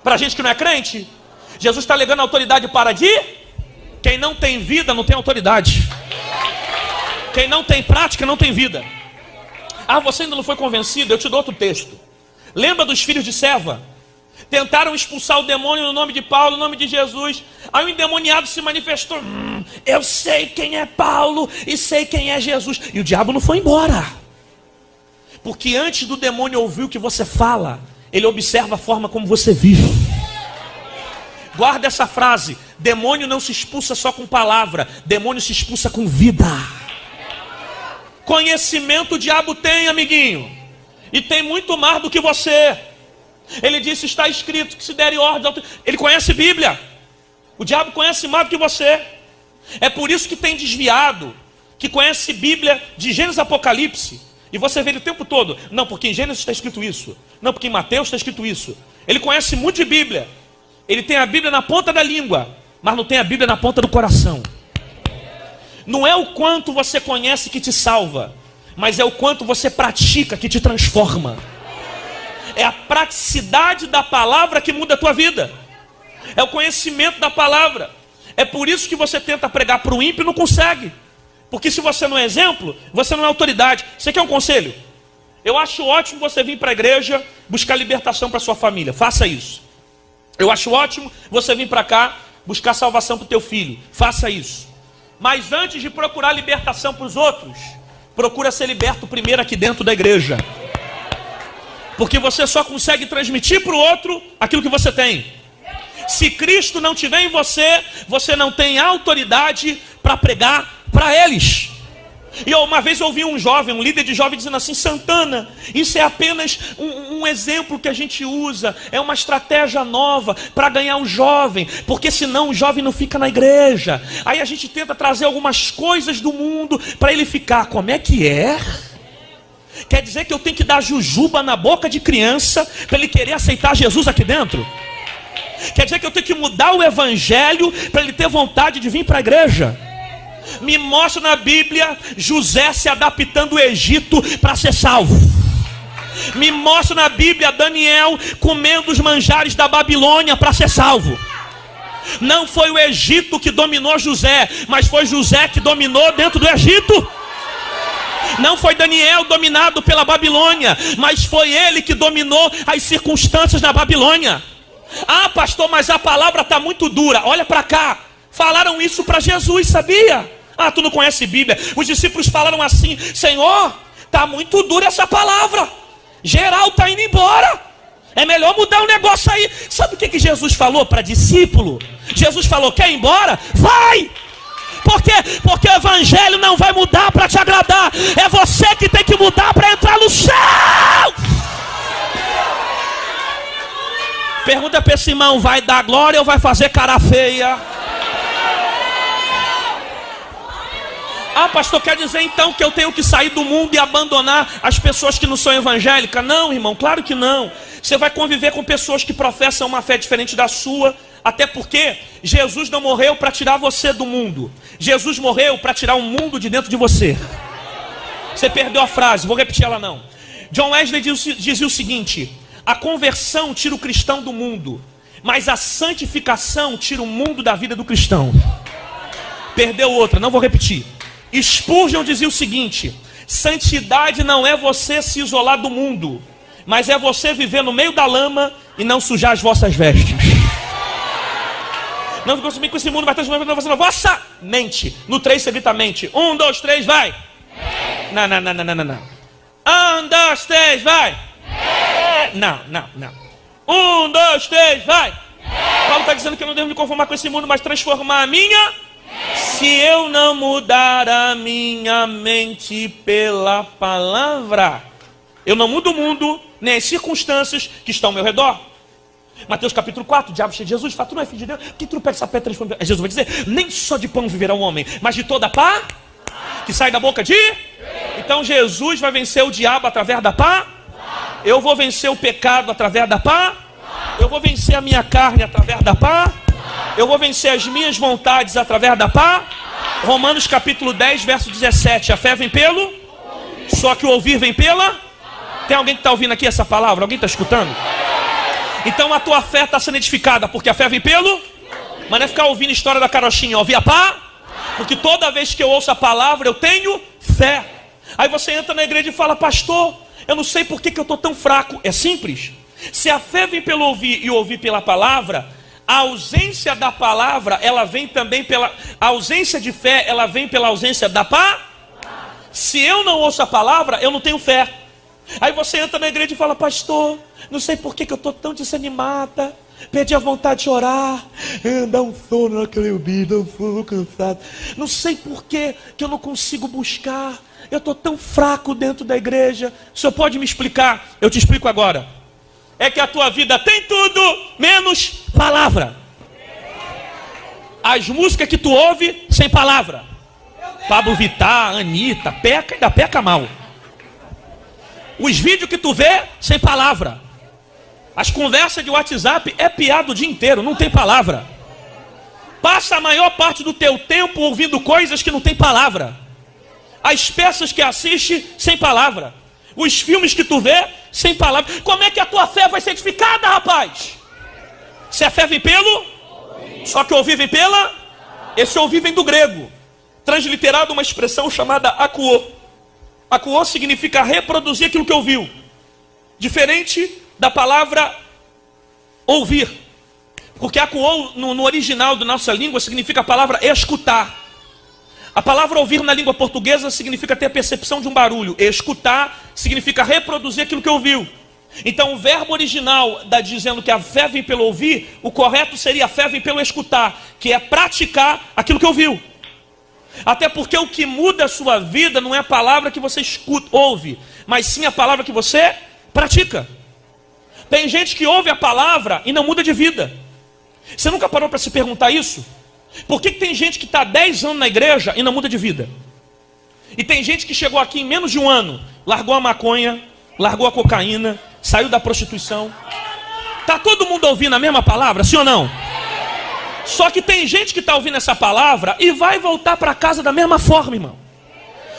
Para gente que não é crente? Jesus está delegando autoridade para quem não tem vida não tem autoridade. Quem não tem prática não tem vida. Ah, você ainda não foi convencido? Eu te dou outro texto. Lembra dos filhos de Seva? Tentaram expulsar o demônio no nome de Paulo, no nome de Jesus. Aí o endemoniado se manifestou: eu sei quem é Paulo e sei quem é Jesus. E o diabo não foi embora. Porque antes do demônio ouvir o que você fala, ele observa a forma como você vive. Guarda essa frase: demônio não se expulsa só com palavra, demônio se expulsa com vida. Conhecimento o diabo tem, amiguinho, e tem muito mais do que você. Ele disse: está escrito que se derem ordem. Ele conhece Bíblia. O diabo conhece mais do que você. É por isso que tem desviado, que conhece Bíblia de Gênesis a Apocalipse, e você vê ele o tempo todo: não, porque em Gênesis está escrito isso, não, porque em Mateus está escrito isso. Ele conhece muito de Bíblia. Ele tem a Bíblia na ponta da língua, mas não tem a Bíblia na ponta do coração. Não é o quanto você conhece que te salva, mas é o quanto você pratica que te transforma. É a praticidade da palavra que muda a tua vida. É o conhecimento da palavra. É por isso que você tenta pregar para o ímpio e não consegue. Porque se você não é exemplo, você não é autoridade. Você quer um conselho? Eu acho ótimo você vir para a igreja buscar libertação para sua família. Faça isso. Eu acho ótimo você vir para cá buscar salvação para o teu filho. Faça isso. Mas antes de procurar libertação para os outros, procura ser liberto primeiro aqui dentro da igreja. Porque você só consegue transmitir para o outro aquilo que você tem. Se Cristo não tiver em você, você não tem autoridade para pregar para eles. E uma vez eu ouvi um jovem, um líder de jovem dizendo assim: Santana, isso é apenas um exemplo que a gente usa, é uma estratégia nova para ganhar o jovem, porque senão o jovem não fica na igreja. Aí a gente tenta trazer algumas coisas do mundo para ele ficar. Como é que é? Quer dizer que eu tenho que dar jujuba na boca de criança para ele querer aceitar Jesus aqui dentro? Quer dizer que eu tenho que mudar o evangelho para ele ter vontade de vir para a igreja? Me mostra na Bíblia José se adaptando ao Egito para ser salvo. Me mostra na Bíblia Daniel comendo os manjares da Babilônia para ser salvo. Não foi o Egito que dominou José, mas foi José que dominou dentro do Egito. Não foi Daniel dominado pela Babilônia, mas foi ele que dominou as circunstâncias da Babilônia. Ah, pastor, mas a palavra está muito dura. Olha para cá. Falaram isso para Jesus, sabia? Ah, tu não conhece Bíblia. Os discípulos falaram assim: Senhor, está muito dura essa palavra. Geral está indo embora. É melhor mudar um negócio aí. Sabe o que Jesus falou para discípulo? Jesus falou: quer ir embora? Vai! Por quê? Porque o evangelho não vai mudar para te agradar. É você que tem que mudar para entrar no céu. Pergunta para esse irmão: vai dar glória ou vai fazer cara feia? Ah, pastor, quer dizer então que eu tenho que sair do mundo e abandonar as pessoas que não são evangélicas? Não, irmão, claro que não. Você vai conviver com pessoas que professam uma fé diferente da sua. Até porque Jesus não morreu para tirar você do mundo. Jesus morreu para tirar o mundo de dentro de você. Você perdeu a frase, vou repetir ela não. John Wesley dizia o seguinte: a conversão tira o cristão do mundo, mas a santificação tira o mundo da vida do cristão. Perdeu outra, não vou repetir. Spurgeon dizia o seguinte: santidade não é você se isolar do mundo, mas é você viver no meio da lama e não sujar as vossas vestes. Não consumir com esse mundo, vai transformar você na vossa mente. No 3 você grita mente. 1, 2, 3, vai. Não. 1, 2, 3, vai. Não. 1, 2, 3, vai. Paulo está dizendo que eu não devo me conformar com esse mundo, mas transformar a minha. Se eu não mudar a minha mente pela palavra, eu não mudo o mundo, nem as circunstâncias que estão ao meu redor. Mateus capítulo 4, o diabo chega de Jesus, fala: tu não é filho de Deus? Por que tu não pega essa pedra e transforma? Jesus vai dizer: nem só de pão viverá o homem, mas de toda a pá que sai da boca de... Então Jesus vai vencer o diabo através da pá. Eu vou vencer o pecado através da pá. Eu vou vencer a minha carne através da pá. Eu vou vencer as minhas vontades através da pá. Romanos capítulo 10, verso 17. A fé vem pelo... Só que o ouvir vem pela... Tem alguém que está ouvindo aqui essa palavra? Alguém está escutando? Então a tua fé está sendo edificada, porque a fé vem pelo... Mas não é ficar ouvindo a história da carochinha, ouvir a pá. Porque toda vez que eu ouço a palavra, eu tenho fé. Aí você entra na igreja e fala: pastor, eu não sei por que eu estou tão fraco. É simples. Se a fé vem pelo ouvir e ouvir pela palavra, a ausência da palavra, ela vem também pela... A ausência de fé, ela vem pela ausência da pá. Se eu não ouço a palavra, eu não tenho fé. Aí você entra na igreja e fala: pastor, não sei por que eu estou tão desanimada. Perdi a vontade de orar. Dá um sono naquele ouvido, dá um sono cansado. Não sei por que eu não consigo buscar. Eu estou tão fraco dentro da igreja. O senhor pode me explicar? Eu te explico agora. É que a tua vida tem tudo menos palavra. As músicas que tu ouve sem palavra. Pablo Vittar, Anitta, peca, ainda peca mal. Os vídeos que tu vê sem palavra. As conversas de WhatsApp é piada o dia inteiro, não tem palavra. Passa a maior parte do teu tempo ouvindo coisas que não tem palavra. As peças que assiste sem palavra. Os filmes que tu vê sem palavra. Como é que a tua fé vai ser edificada, rapaz? Se a fé vem pelo... Só que ouvir vem pela... Esse ouvir vem do grego. Transliterado uma expressão chamada akuo. Akuo significa reproduzir aquilo que ouviu. Diferente da palavra ouvir. Porque acuou no original da nossa língua significa a palavra escutar. A palavra ouvir na língua portuguesa significa ter a percepção de um barulho. Escutar significa reproduzir aquilo que ouviu. Então o verbo original dizendo que a fé vem pelo ouvir, o correto seria a fé vem pelo escutar, que é praticar aquilo que ouviu. Até porque o que muda a sua vida não é a palavra que você escuta, ouve, mas sim a palavra que você pratica. Tem gente que ouve a palavra e não muda de vida. Você nunca parou para se perguntar isso? Por que tem gente que está 10 anos na igreja e não muda de vida? E tem gente que chegou aqui em menos de um ano, largou a maconha, largou a cocaína, saiu da prostituição. Está todo mundo ouvindo a mesma palavra, sim ou não? Só que tem gente que está ouvindo essa palavra e vai voltar para casa da mesma forma, irmão.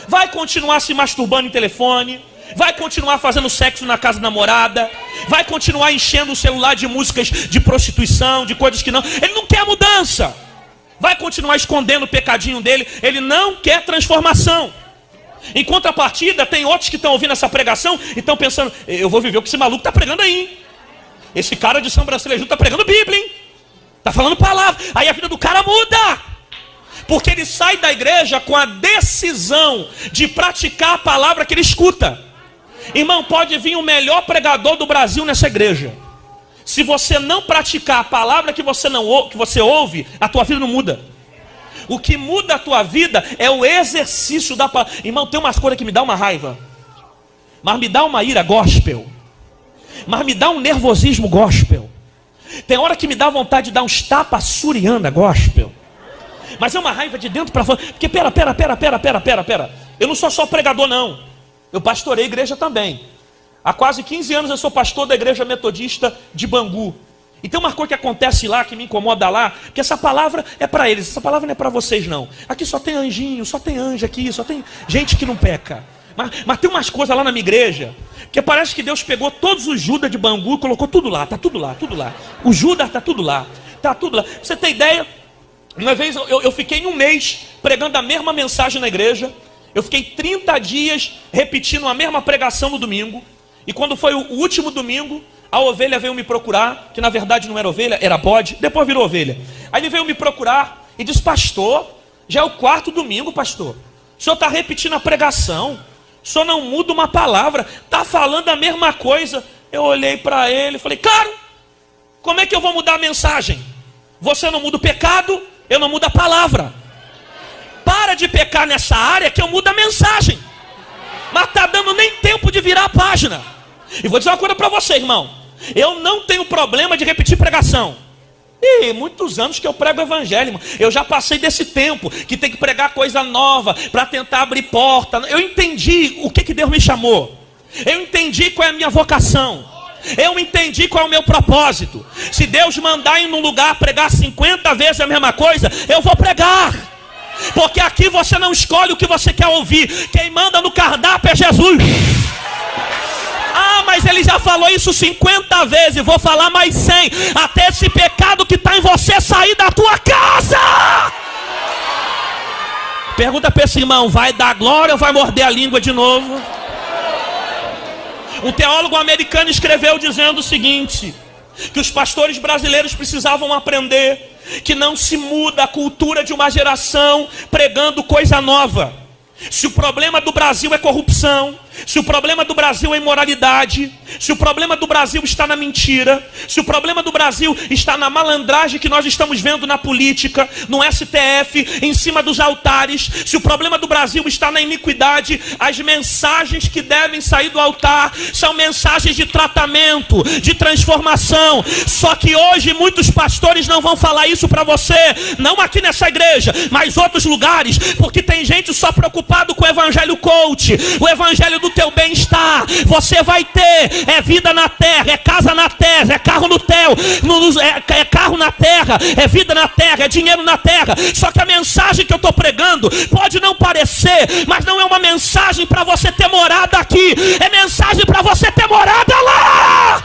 Vai continuar se masturbando em telefone, vai continuar fazendo sexo na casa da namorada, vai continuar enchendo o celular de músicas de prostituição, de coisas que não. Ele não quer mudança. Vai continuar escondendo o pecadinho dele. Ele não quer transformação. Em contrapartida, tem outros que estão ouvindo essa pregação e estão pensando: eu vou viver o que esse maluco está pregando aí, hein? Esse cara de São Brasileiro está pregando Bíblia, hein? Está falando palavra. Aí a vida do cara muda. Porque ele sai da igreja com a decisão de praticar a palavra que ele escuta. Irmão, pode vir o melhor pregador do Brasil nessa igreja. Se você não praticar a palavra que você ouve, a tua vida não muda. O que muda a tua vida é o exercício da palavra. Irmão, tem umas coisas que me dá uma raiva, mas me dá uma ira gospel, mas me dá um nervosismo gospel. Tem hora que me dá vontade de dar uns tapas suriana gospel. Mas é uma raiva de dentro para fora. Porque pera. Eu não sou só pregador não. Eu pastorei igreja também. Há quase 15 anos eu sou pastor da igreja metodista de Bangu. E tem uma coisa que acontece lá, que me incomoda lá, que essa palavra é para eles, essa palavra não é para vocês não. Aqui só tem anjinho, só tem anjo aqui, só tem gente que não peca. Mas tem umas coisas lá na minha igreja, que parece que Deus pegou todos os Judas de Bangu e colocou tudo lá, tá tudo lá. O Judas tá tudo lá. Pra você ter ideia, uma vez eu fiquei um mês pregando a mesma mensagem na igreja. Eu fiquei 30 dias repetindo a mesma pregação no domingo. E quando foi o último domingo, a ovelha veio me procurar, que na verdade não era ovelha, era bode, depois virou ovelha. Aí ele veio me procurar e disse: pastor, já é o 4º domingo, pastor. O senhor está repetindo a pregação, o senhor não muda uma palavra, está falando a mesma coisa. Eu olhei para ele e falei: claro, como é que eu vou mudar a mensagem? Você não muda o pecado, eu não mudo a palavra. Para de pecar nessa área que eu mudo a mensagem. Mas está dando nem tempo de virar a página. E vou dizer uma coisa para você, irmão. Eu não tenho problema de repetir pregação. E muitos anos que eu prego o evangelho, irmão. Eu já passei desse tempo que tem que pregar coisa nova para tentar abrir porta. Eu entendi o que Deus me chamou. Eu entendi qual é a minha vocação. Eu entendi qual é o meu propósito. Se Deus mandar ir num lugar pregar 50 vezes a mesma coisa, eu vou pregar. Porque aqui você não escolhe o que você quer ouvir. Quem manda no cardápio é Jesus. Ah, mas ele já falou isso 50 vezes. Vou falar mais 100. Até esse pecado que está em você sair da tua casa. Pergunta para esse irmão: vai dar glória ou vai morder a língua de novo? Um teólogo americano escreveu dizendo o seguinte: que os pastores brasileiros precisavam aprender que não se muda a cultura de uma geração pregando coisa nova. Se o problema do Brasil é corrupção, se o problema do Brasil é imoralidade, se o problema do Brasil está na mentira, se o problema do Brasil está na malandragem que nós estamos vendo na política, no STF, em cima dos altares, se o problema do Brasil está na iniquidade, as mensagens que devem sair do altar são mensagens de tratamento, de transformação. Só que hoje muitos pastores não vão falar isso para você, não aqui nessa igreja, mas em outros lugares, porque tem gente só preocupado com o evangelho coach, o evangelho do teu bem-estar. Você vai ter vida na terra, é casa na terra, é carro no céu, é carro na terra, é vida na terra, é dinheiro na terra. Só que a mensagem que eu estou pregando pode não parecer, mas não é uma mensagem para você ter morada aqui, é mensagem para você ter morada lá.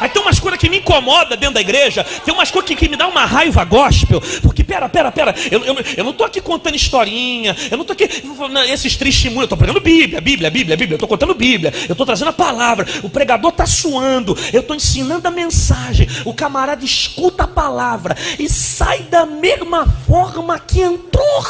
Aí tem umas coisas que me incomodam dentro da igreja, tem umas coisas que me dá uma raiva gospel, porque pera, eu não estou aqui contando historinha, eu não estou aqui, esses testemunhos, eu estou pregando Bíblia, eu estou contando Bíblia, eu estou trazendo a palavra, o pregador está suando, eu estou ensinando a mensagem, o camarada escuta a palavra e sai da mesma forma que entrou.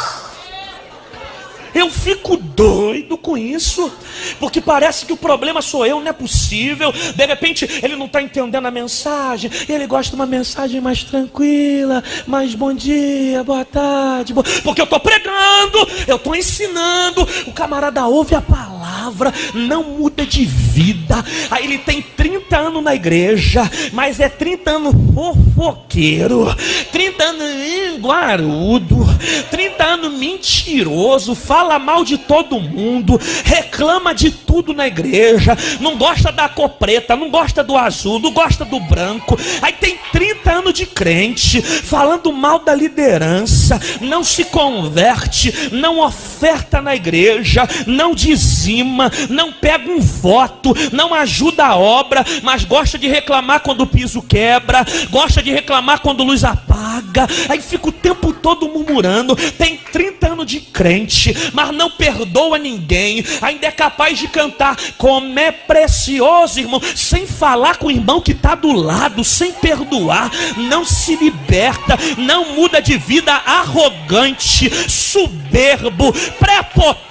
Eu fico doido com isso, porque parece que o problema sou eu, não é possível. De repente ele não está entendendo a mensagem, ele gosta de uma mensagem mais tranquila, mais bom dia, boa tarde, porque eu estou pregando, eu estou ensinando, o camarada ouve a palavra, não muda de vida. Aí ele tem 30 anos na igreja, mas é 30 anos fofoqueiro, 30 anos guarudo, 30 anos mentiroso, fala mal de todo mundo, reclama de tudo na igreja, não gosta da cor preta, não gosta do azul, não gosta do branco. Aí tem 30 anos de crente, falando mal da liderança, não se converte, não oferta na igreja, não dizima, não pega um voto, não ajuda a obra, mas gosta de reclamar quando o piso quebra, gosta de reclamar quando a luz apaga. Aí fica o tempo todo murmurando, tem 30 anos de crente, mas não perdoa ninguém, ainda é capaz de cantar como é precioso, irmão, sem falar com o irmão que está do lado, sem perdoar, não se liberta, não muda de vida, arrogante, soberbo, prepotente,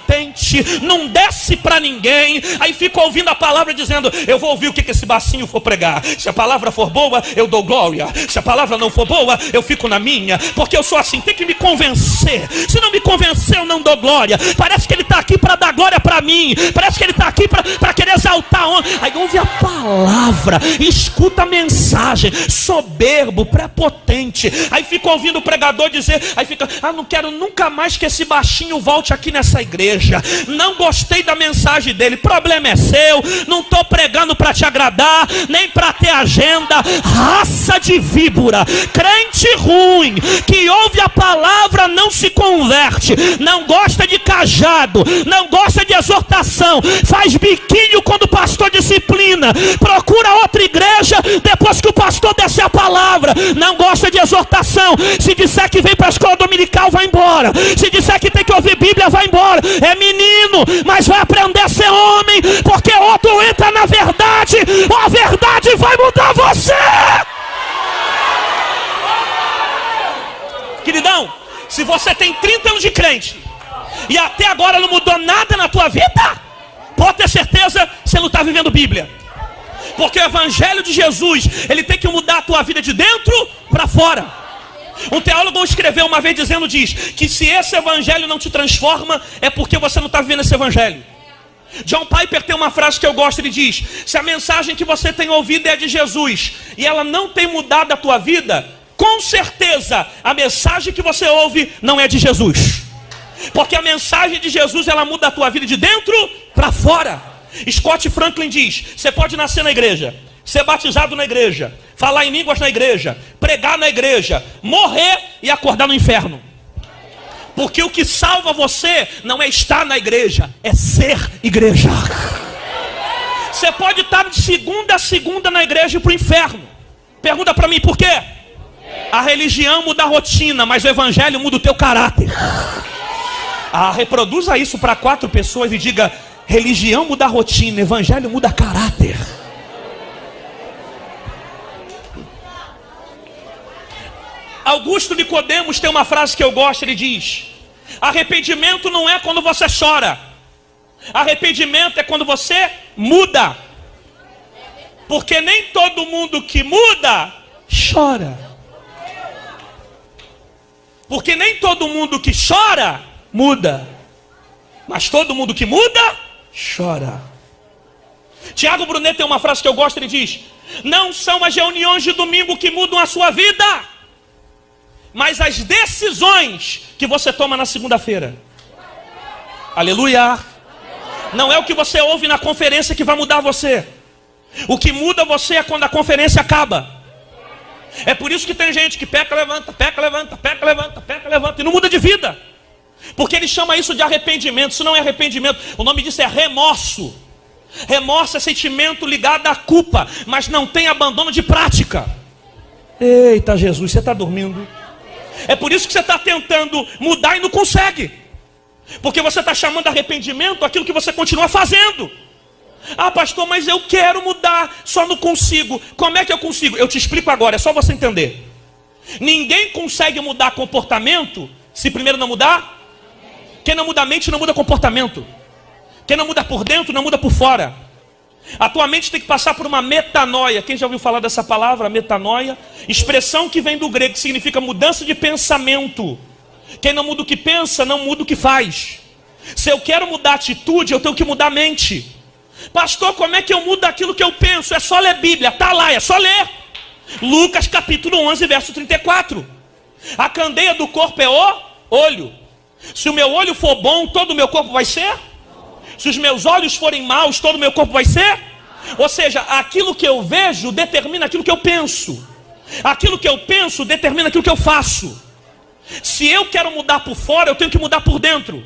não desce para ninguém. Aí fica ouvindo a palavra dizendo, eu vou ouvir o que esse bacinho for pregar, se a palavra for boa eu dou glória, se a palavra não for boa eu fico na minha, porque eu sou assim. Tem que me convencer, se não me convencer eu não dou glória. Parece que ele está aqui para dar glória para mim, parece que ele está aqui para querer exaltar. Aí ouve a palavra, escuta a mensagem, soberbo, prepotente. Aí fica ouvindo o pregador dizer, aí fica, não quero nunca mais que esse baixinho volte aqui nessa igreja, não gostei da mensagem dele. Problema é seu, não estou pregando para te agradar, nem para ter agenda. Raça de víbora, crente ruim, que ouve a palavra, não se converte, não gosta de cajado, não gosta de exortação, faz biquinho quando o pastor disciplina, procura outra igreja depois que o pastor desce a palavra, não gosta de exortação. Se disser que vem para a escola dominical, vai embora. Se disser que tem que ouvir Bíblia, vai embora. É menino, mas vai aprender a ser homem, porque outro entra na verdade, a verdade vai mudar você. Queridão, se você tem 30 anos de crente e até agora não mudou nada na tua vida, pode ter certeza que você não está vivendo Bíblia. Porque o evangelho de Jesus, ele tem que mudar a tua vida de dentro para fora. Um teólogo escreveu uma vez dizendo, diz, que se esse evangelho não te transforma, é porque você não está vivendo esse evangelho. John Piper tem uma frase que eu gosto, ele diz, se a mensagem que você tem ouvido é de Jesus e ela não tem mudado a tua vida, com certeza a mensagem que você ouve não é de Jesus. Porque a mensagem de Jesus, ela muda a tua vida de dentro para fora. Scott Franklin diz, você pode nascer na igreja, ser batizado na igreja, falar em línguas na igreja, pregar na igreja, morrer e acordar no inferno. Porque o que salva você não é estar na igreja, é ser igreja. Você pode estar de segunda a segunda na igreja e ir para o inferno. Pergunta para mim, por quê? A religião muda a rotina, mas o evangelho muda o teu caráter. Reproduza isso para 4 pessoas e diga, religião muda a rotina, evangelho muda caráter. Augusto Nicodemos tem uma frase que eu gosto, ele diz, arrependimento não é quando você chora, arrependimento é quando você muda. Porque nem todo mundo que muda, chora. Porque nem todo mundo que chora, muda. Mas todo mundo que muda, chora. Tiago Brunet tem uma frase que eu gosto, ele diz, não são as reuniões de domingo que mudam a sua vida, mas as decisões que você toma na segunda-feira. Aleluia. Não é o que você ouve na conferência que vai mudar você. O que muda você é quando a conferência acaba. É por isso que tem gente que peca, levanta, peca, levanta, peca, levanta, peca, levanta, e não muda de vida. Porque ele chama isso de arrependimento. Isso não é arrependimento, o nome disso é remorso. Remorso é sentimento ligado à culpa, mas não tem abandono de prática. Eita Jesus, você está dormindo? É por isso que você está tentando mudar e não consegue. Porque você está chamando arrependimento aquilo que você continua fazendo. Ah, pastor, mas eu quero mudar, só não consigo. Como é que eu consigo? Eu te explico agora, é só você entender. Ninguém consegue mudar comportamento se primeiro não mudar. Quem não muda a mente não muda comportamento. Quem não muda por dentro não muda por fora. A tua mente tem que passar por uma metanoia. Quem já ouviu falar dessa palavra, metanoia? Expressão que vem do grego, que significa mudança de pensamento. Quem não muda o que pensa, não muda o que faz. Se eu quero mudar a atitude, eu tenho que mudar a mente. Pastor, como é que eu mudo aquilo que eu penso? É só ler Bíblia, está lá, é só ler. Lucas capítulo 11, verso 34. A candeia do corpo é o olho. Se o meu olho for bom, todo o meu corpo vai ser? Se os meus olhos forem maus, todo o meu corpo vai ser? Ou seja, aquilo que eu vejo determina aquilo que eu penso. Aquilo que eu penso determina aquilo que eu faço. Se eu quero mudar por fora, eu tenho que mudar por dentro.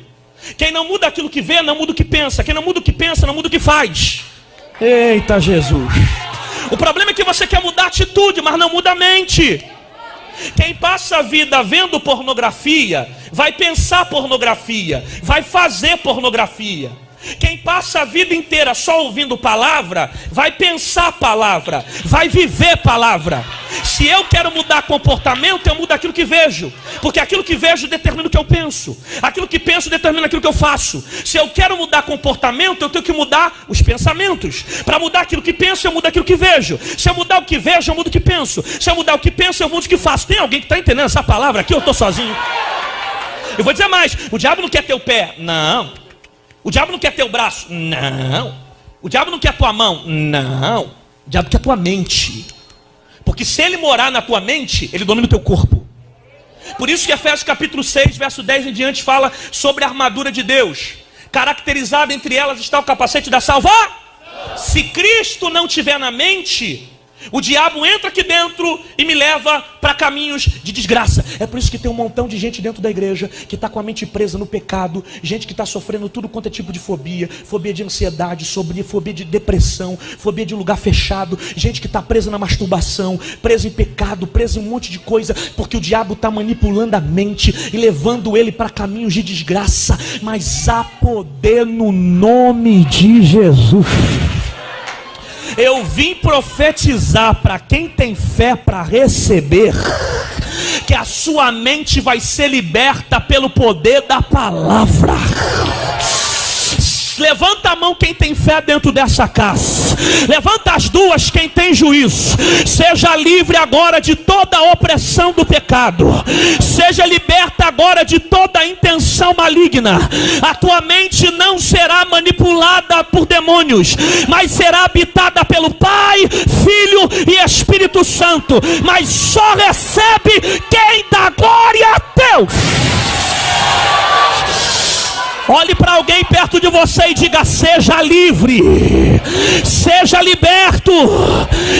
Quem não muda aquilo que vê, não muda o que pensa. Quem não muda o que pensa, não muda o que faz. Eita Jesus. O problema é que você quer mudar a atitude, mas não muda a mente. Quem passa a vida vendo pornografia, vai pensar pornografia, vai fazer pornografia. Quem passa a vida inteira só ouvindo palavra, vai pensar palavra, vai viver palavra. Se eu quero mudar comportamento, eu mudo aquilo que vejo. Porque aquilo que vejo determina o que eu penso. Aquilo que penso determina aquilo que eu faço. Se eu quero mudar comportamento, eu tenho que mudar os pensamentos. Para mudar aquilo que penso, eu mudo aquilo que vejo. Se eu mudar o que vejo, eu mudo o que penso. Se eu mudar o que penso, eu mudo o que faço. Tem alguém que está entendendo essa palavra aqui? Eu estou sozinho. Eu vou dizer mais. O diabo não quer teu pé. Não. O diabo não quer teu braço. Não. O diabo não quer tua mão. Não. O diabo quer tua mente. Porque se ele morar na tua mente, ele domina o teu corpo. Por isso que Efésios capítulo 6, verso 10 em diante fala sobre a armadura de Deus. Caracterizada entre elas está o capacete da salvação. Se Cristo não tiver na mente, o diabo entra aqui dentro e me leva para caminhos de desgraça. É por isso que tem um montão de gente dentro da igreja que está com a mente presa no pecado. Gente que está sofrendo tudo quanto é tipo de fobia. Fobia de ansiedade, fobia de depressão, fobia de lugar fechado. Gente que está presa na masturbação, presa em pecado, presa em um monte de coisa. Porque o diabo está manipulando a mente e levando ele para caminhos de desgraça. Mas há poder no nome de Jesus. Eu vim profetizar para quem tem fé para receber, que a sua mente vai ser liberta pelo poder da palavra. Levanta a mão quem tem fé dentro dessa casa. Levanta as duas quem tem juízo. Seja livre agora de toda a opressão do pecado. Seja liberta agora de toda a intenção maligna. A tua mente não será manipulada por demônios, mas será habitada pelo Pai, Filho e Espírito Santo. Mas só recebe quem dá glória a Deus. Olhe para alguém perto de você e diga: seja livre, seja liberto.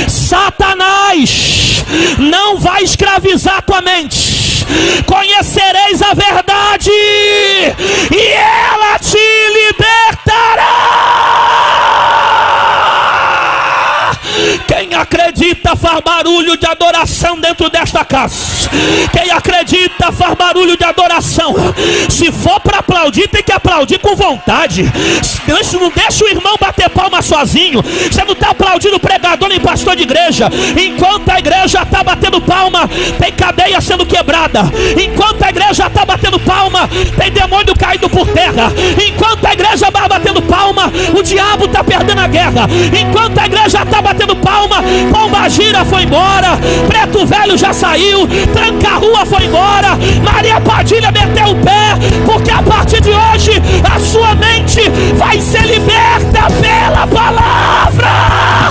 Satanás não vai escravizar a tua mente. Conhecereis a verdade e ela te libertará. Quem acredita faz barulho de adoração dentro desta casa. Quem acredita faz barulho de adoração. Se for para aplaudir, tem que aplaudir com vontade. Não deixa o irmão bater palma sozinho. Você não está aplaudindo pregador nem pastor de igreja. Enquanto a igreja está batendo palma, tem cadeia sendo quebrada. Enquanto a igreja está batendo palma, tem demônio caindo por terra. Enquanto a igreja vai batendo palma, o diabo está perdendo a guerra. Enquanto a igreja está batendo palma, Pomba Gira foi embora, Preto Velho já saiu, Tranca-Rua foi embora, Maria Padilha meteu o pé, porque a partir de hoje a sua mente vai ser liberta pela palavra.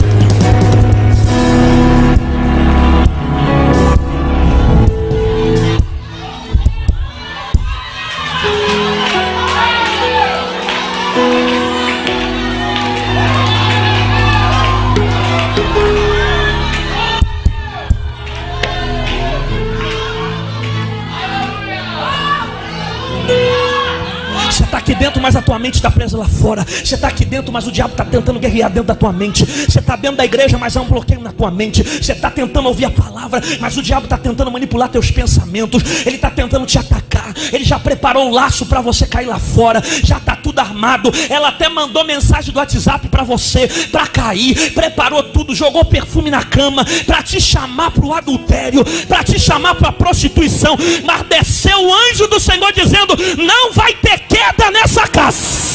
aqui dentro, mas a tua mente está presa lá fora. Você está aqui dentro, mas o diabo está tentando guerrear dentro da tua mente. Você está dentro da igreja, mas há um bloqueio na tua mente. Você está tentando ouvir a palavra, mas o diabo está tentando manipular teus pensamentos. Ele está tentando te atacar. Ele já preparou um laço para você cair lá fora. Já está tudo armado. Ela até mandou mensagem do WhatsApp para você, para cair. Preparou tudo, jogou perfume na cama, para te chamar para o adultério, para te chamar para a prostituição. Mas desceu o anjo do Senhor dizendo: não vai ter queda nessa casa.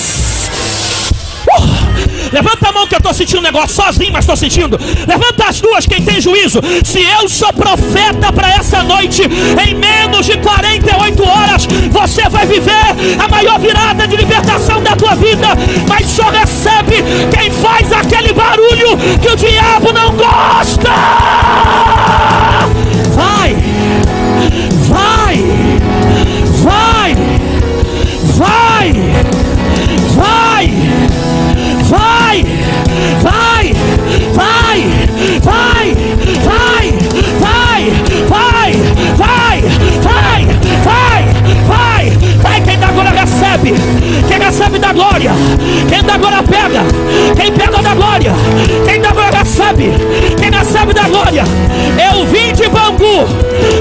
Levanta a mão que eu estou sentindo um negócio sozinho, mas estou sentindo. Levanta as duas, quem tem juízo. Se eu sou profeta para essa noite, em menos de 48 horas você vai viver a maior virada de libertação da tua vida. Mas só recebe quem faz aquele barulho que o diabo não gosta. Vai, vai, vai, vai, vai, vai, vai, vai, vai, vai, vai, vai, vai, vai, vai, vai, vai. Quem dá glória recebe. Quem recebe da glória. Quem dá glória pega. Quem pega da glória. Quem dá glória recebe. Quem recebe da glória. Eu vim de Bangu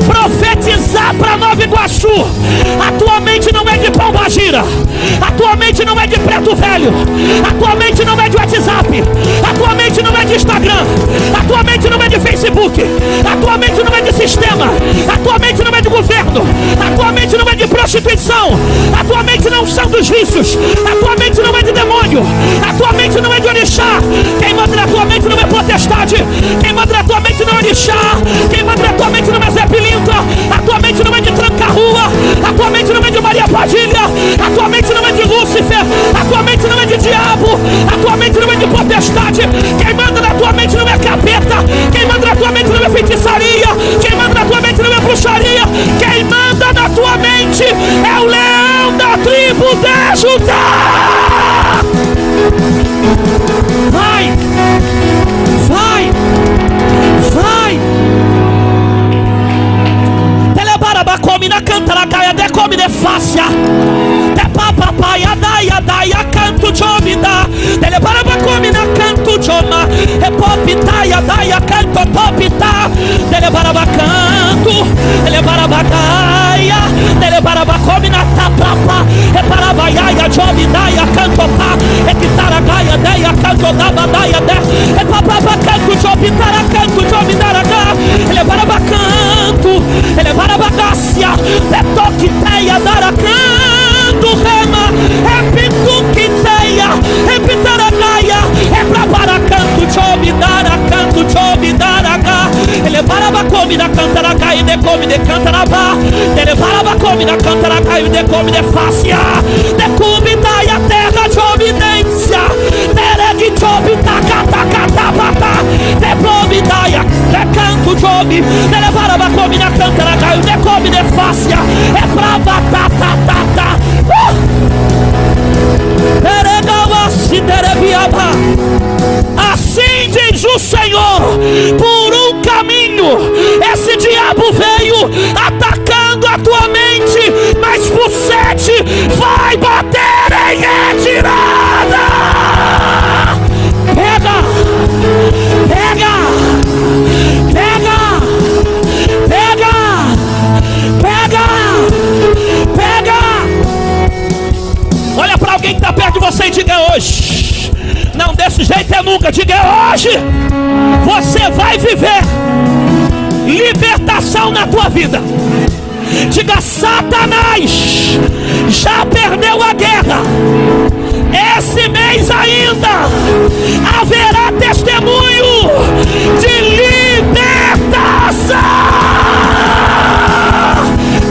profetizar para Nova Iguaçu. A tua mente não é de Pombagira. A tua mente não é de Preto Velho. A tua mente não é de WhatsApp. A tua mente não é de Instagram. A tua mente não é de Facebook. A tua mente não é de sistema. A tua mente não é de governo. A tua mente não é de prostituição. A tua mente não são dos vícios. A tua mente não é de demônio. A tua mente não é de orixá. Quem manda na tua mente não é potestade. Quem manda na tua mente não é orixá. Quem manda na tua mente não é Zé Pilintra. A tua mente não é de tranca-rua. A tua mente não é de Maria Padilha. A tua mente não é de Lúcifer. A tua mente não é de diabo. A tua mente não é de potestade. Quem manda na tua mente não é capeta. Quem manda na tua mente não é feitiçaria. Quem manda na tua mente não é bruxaria. Quem manda na tua mente é o leão da tribo de Judá. Vai, vai, vai. Telebarabacome na canta na caia de come de fácia. Te papapaia daia canto jomida. Telebarabacome na canto joma. E popitaia daia canto popita. Telebarabacanto. Telebarabagaia. Telebarabacome na tapapa. E parabaiaia jomidaia canto pa. E pitaragaia daia canto dabadaia de. E papabacanto jomidara canto jomidaraga. Telebarabacanto. Telebarabagácia. E toquiteia daracanto rema. É pituquiteia. É pitaragaia. É brabaracanto jomidaracanto jomidaraga. Ele barabacome na cantaraca e decome de cantarabá. Ele barabacome na cantaraca e decome de fácia. Decome daia terra de obediência. Tereg jobita catacatapata. Deplome daia. Decanto jobi. Ele barabacome na cantaraca e decome de fácia. É brava tatatata. Assim diz o Senhor: por um caminho esse diabo veio atacando a tua mente, mas por 7 vai bater em retirada. Pega, pega, pega, pega, pega, pega. Olha para alguém que está perto de você e diga: hoje. Não, desse jeito é nunca. Diga: hoje você vai viver libertação na tua vida. Diga: Satanás já perdeu a guerra. Esse mês ainda haverá testemunho de libertação.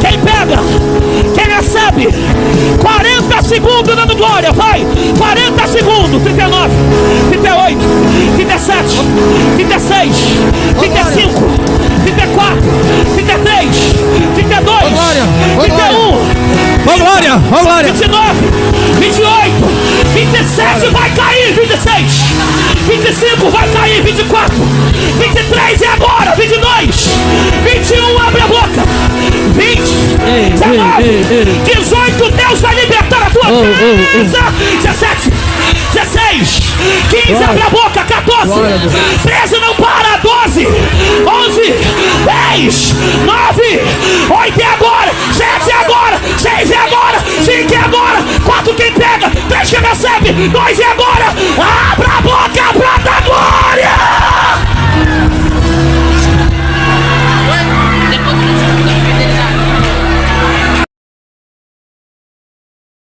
Quem pega? Quem recebe? 40 segundos dando glória, vai! 40 segundos, 39, 38, 37, 36, 35, 34, 33, 32, 31, glória, 29, 28, 27, vai cair, 26, 25, vai cair, 24, 23 é agora, 22, 21, abre a boca, 20, 19, 18, Deus vai libertar a tua 17, 16, 15, abre a boca, 14, 13, não para, 12, 11, 10, 9, 8 é agora, 7 é agora, 6 é agora, 5 é agora, 4 quem pega, 3 quem recebe, 2 é agora, abra a boca pra dar glória!